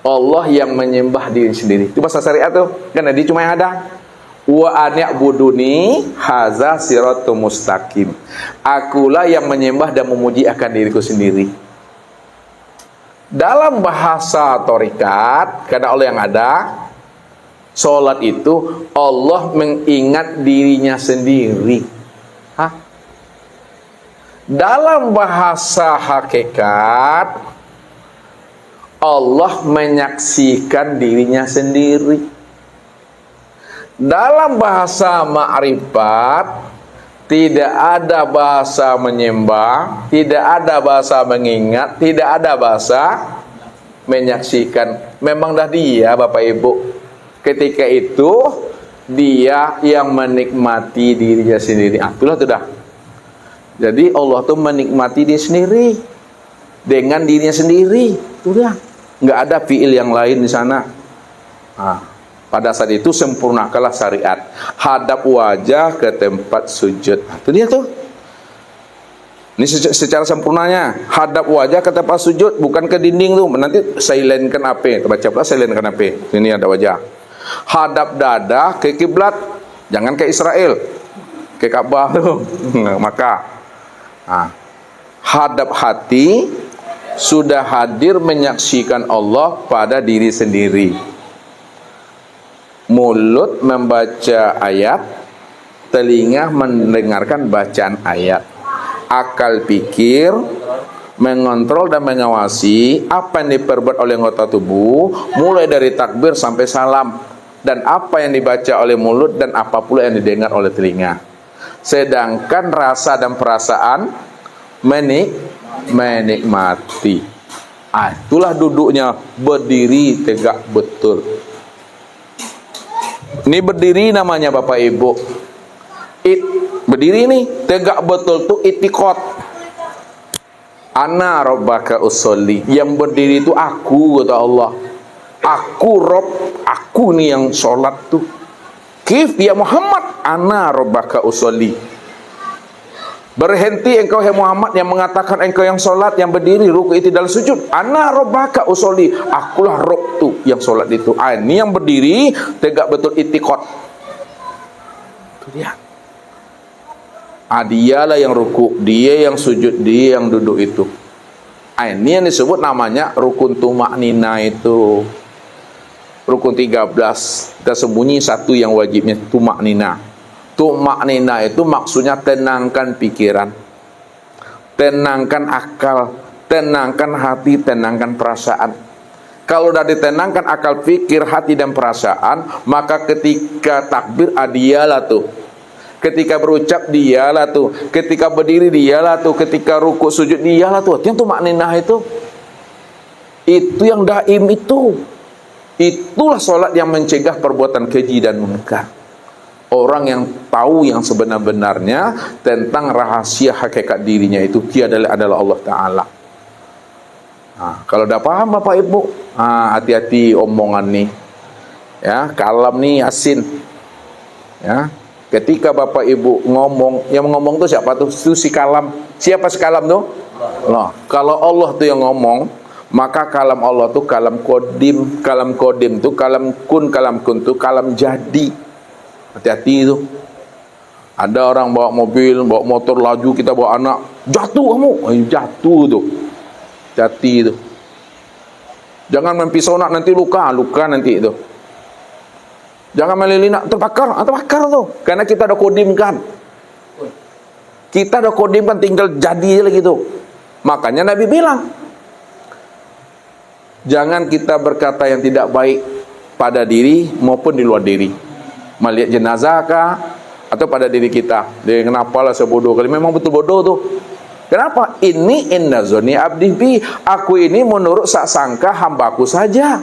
Allah yang menyembah diri sendiri. Itu bahasa syariat tuh. Karena dia cuma yang ada. Wa ani'buduni haza siratum mustaqim. Akulah yang menyembah dan memuji akan diriku sendiri. Dalam bahasa torikat, karena Allah yang ada, sholat itu Allah mengingat dirinya sendiri. Dalam bahasa hakikat, Allah menyaksikan dirinya sendiri. Dalam bahasa ma'rifat, tidak ada bahasa menyembah, tidak ada bahasa mengingat, tidak ada bahasa menyaksikan. Memang dah dia Bapak Ibu. Ketika itu dia yang menikmati dirinya sendiri. Itulah sudah. Jadi Allah tuh menikmati diri sendiri dengan dirinya sendiri. Sudah. Nggak ada fiil yang lain di sana. Pada saat itu sempurnakanlah syariat. Hadap wajah ke tempat sujud. Itu dia tuh. Ini secara sempurnanya. Hadap wajah ke tempat sujud, bukan ke dinding tuh. Nanti silentkan HP. Baca pula silentkan HP. Ini ada wajah. Hadap dada ke kiblat. Jangan ke Israel. Ke Ka'bah tuh. Maka hadap hati sudah hadir menyaksikan Allah pada diri sendiri. Mulut membaca ayat, telinga mendengarkan bacaan ayat, akal pikir mengontrol dan mengawasi apa yang diperbuat oleh anggota tubuh mulai dari takbir sampai salam, dan apa yang dibaca oleh mulut dan apa pula yang didengar oleh telinga. Sedangkan rasa dan perasaan menikmati. Itulah duduknya, berdiri tegak betul. Ini berdiri namanya Bapak Ibu. Berdiri nih tegak betul tuh itikot. Ana rabbaka usolli. Yang berdiri itu aku, kata Allah. Aku Rob, aku nih yang sholat tuh. Kif ya Muhammad, ana rabbaka usolli. Berhenti engkau hai Muhammad yang mengatakan engkau yang sholat, yang berdiri, ruku, i'tidal, sujud. Ana rabbaka usolli. Akulah Rob tuh yang sholat itu. Ini yang berdiri tegak betul itikot. Itu dia. Dialah yang ruku, dia yang sujud, dia yang duduk itu. Ini yang disebut namanya rukun tumaknina itu. Rukun 13. Kita sembunyi satu yang wajibnya, tumaknina. Tumaknina itu maksudnya tenangkan pikiran, tenangkan akal, tenangkan hati, tenangkan perasaan. Kalau sudah ditenangkan akal, pikir, hati dan perasaan, maka ketika takbir dialah tuh. Ketika berucap dialah tuh. Ketika berdiri dialah tuh. Ketika ruku sujud dialah tuh. Yang tumakninah itu yang daim itu. Itulah solat yang mencegah perbuatan keji dan munkar. Orang yang tahu yang sebenar-benarnya tentang rahasia hakikat dirinya itu tiada adalah Allah Ta'ala. Kalau dah paham Bapak Ibu, hati-hati omongan nih. Ya, kalam nih asin. Ya, ketika Bapak Ibu ngomong, yang ngomong tuh siapa tuh? Itu si kalam. Siapa si kalam tuh? Allah. Kalau Allah tuh yang ngomong, maka kalam Allah tuh kalam kodim. Kalam kodim tuh kalam kun tuh kalam jadi. Hati-hati itu. Ada orang bawa mobil, bawa motor laju, kita bawa anak, jatuh kamu. Jatuh tuh. Hati itu. Jangan mempesona nanti luka nanti itu. Jangan melilinak, terbakar tuh. Karena kita udah kodimkan. Kita udah kodimkan, tinggal jadi lagi tuh. Makanya Nabi bilang, jangan kita berkata yang tidak baik pada diri maupun di luar diri. Melihat jenazah kah atau pada diri kita. Dia kenapa lah sebodoh kali, memang betul bodoh tuh. Kenapa? Ini inna zoni abdi bi. Aku ini menurut saksangka hambaku saja.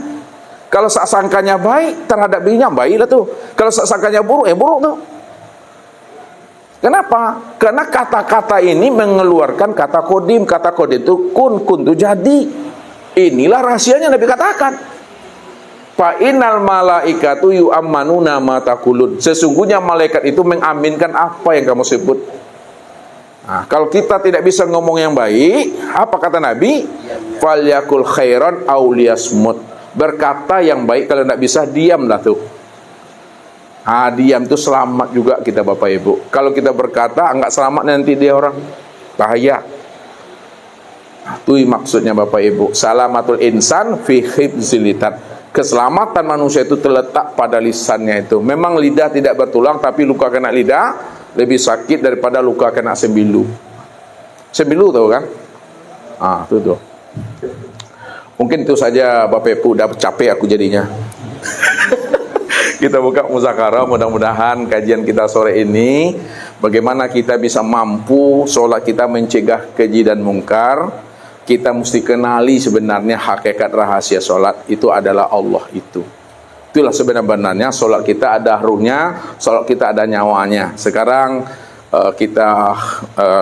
Kalau saksangkanya baik terhadap dirinya, baiklah tuh. Kalau saksangkanya buruk, buruk tuh. Kenapa? Karena kata-kata ini mengeluarkan kata kodim. Kata kodim itu kun tuh jadi. Inilah rahasianya Nabi katakan. Fa innal malaikatu yu'ammanuna ma taqulun. Sesungguhnya malaikat itu mengaminkan apa yang kamu sebut. Kalau kita tidak bisa ngomong yang baik, apa kata Nabi? Falyakul khairan aw liyasmut. Berkata yang baik, kalau tidak bisa diamlah tuh. Diam itu selamat juga kita Bapak Ibu. Kalau kita berkata enggak selamat nanti dia orang bahaya. Itu maksudnya Bapak Ibu. Salamatul insan fi hifzil lisan. Keselamatan manusia itu terletak pada lisannya itu. Memang lidah tidak bertulang, tapi luka kena lidah lebih sakit daripada luka kena sembilu. Sembilu tahu kan? Itu tuh. Mungkin itu saja Bapak Ibu, udah capek aku jadinya. Kita buka muzakarah, mudah-mudahan kajian kita sore ini bagaimana kita bisa mampu sholat kita mencegah keji dan mungkar. Kita mesti kenali sebenarnya hakikat rahasia sholat itu adalah Allah itu. Itulah sebenarnya sholat kita ada ruhnya, sholat kita ada nyawanya. Sekarang kita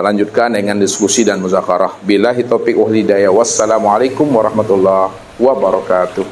lanjutkan dengan diskusi dan muzakarah. Billahi taufiq wal hidayah. Wassalamualaikum warahmatullahi wabarakatuh.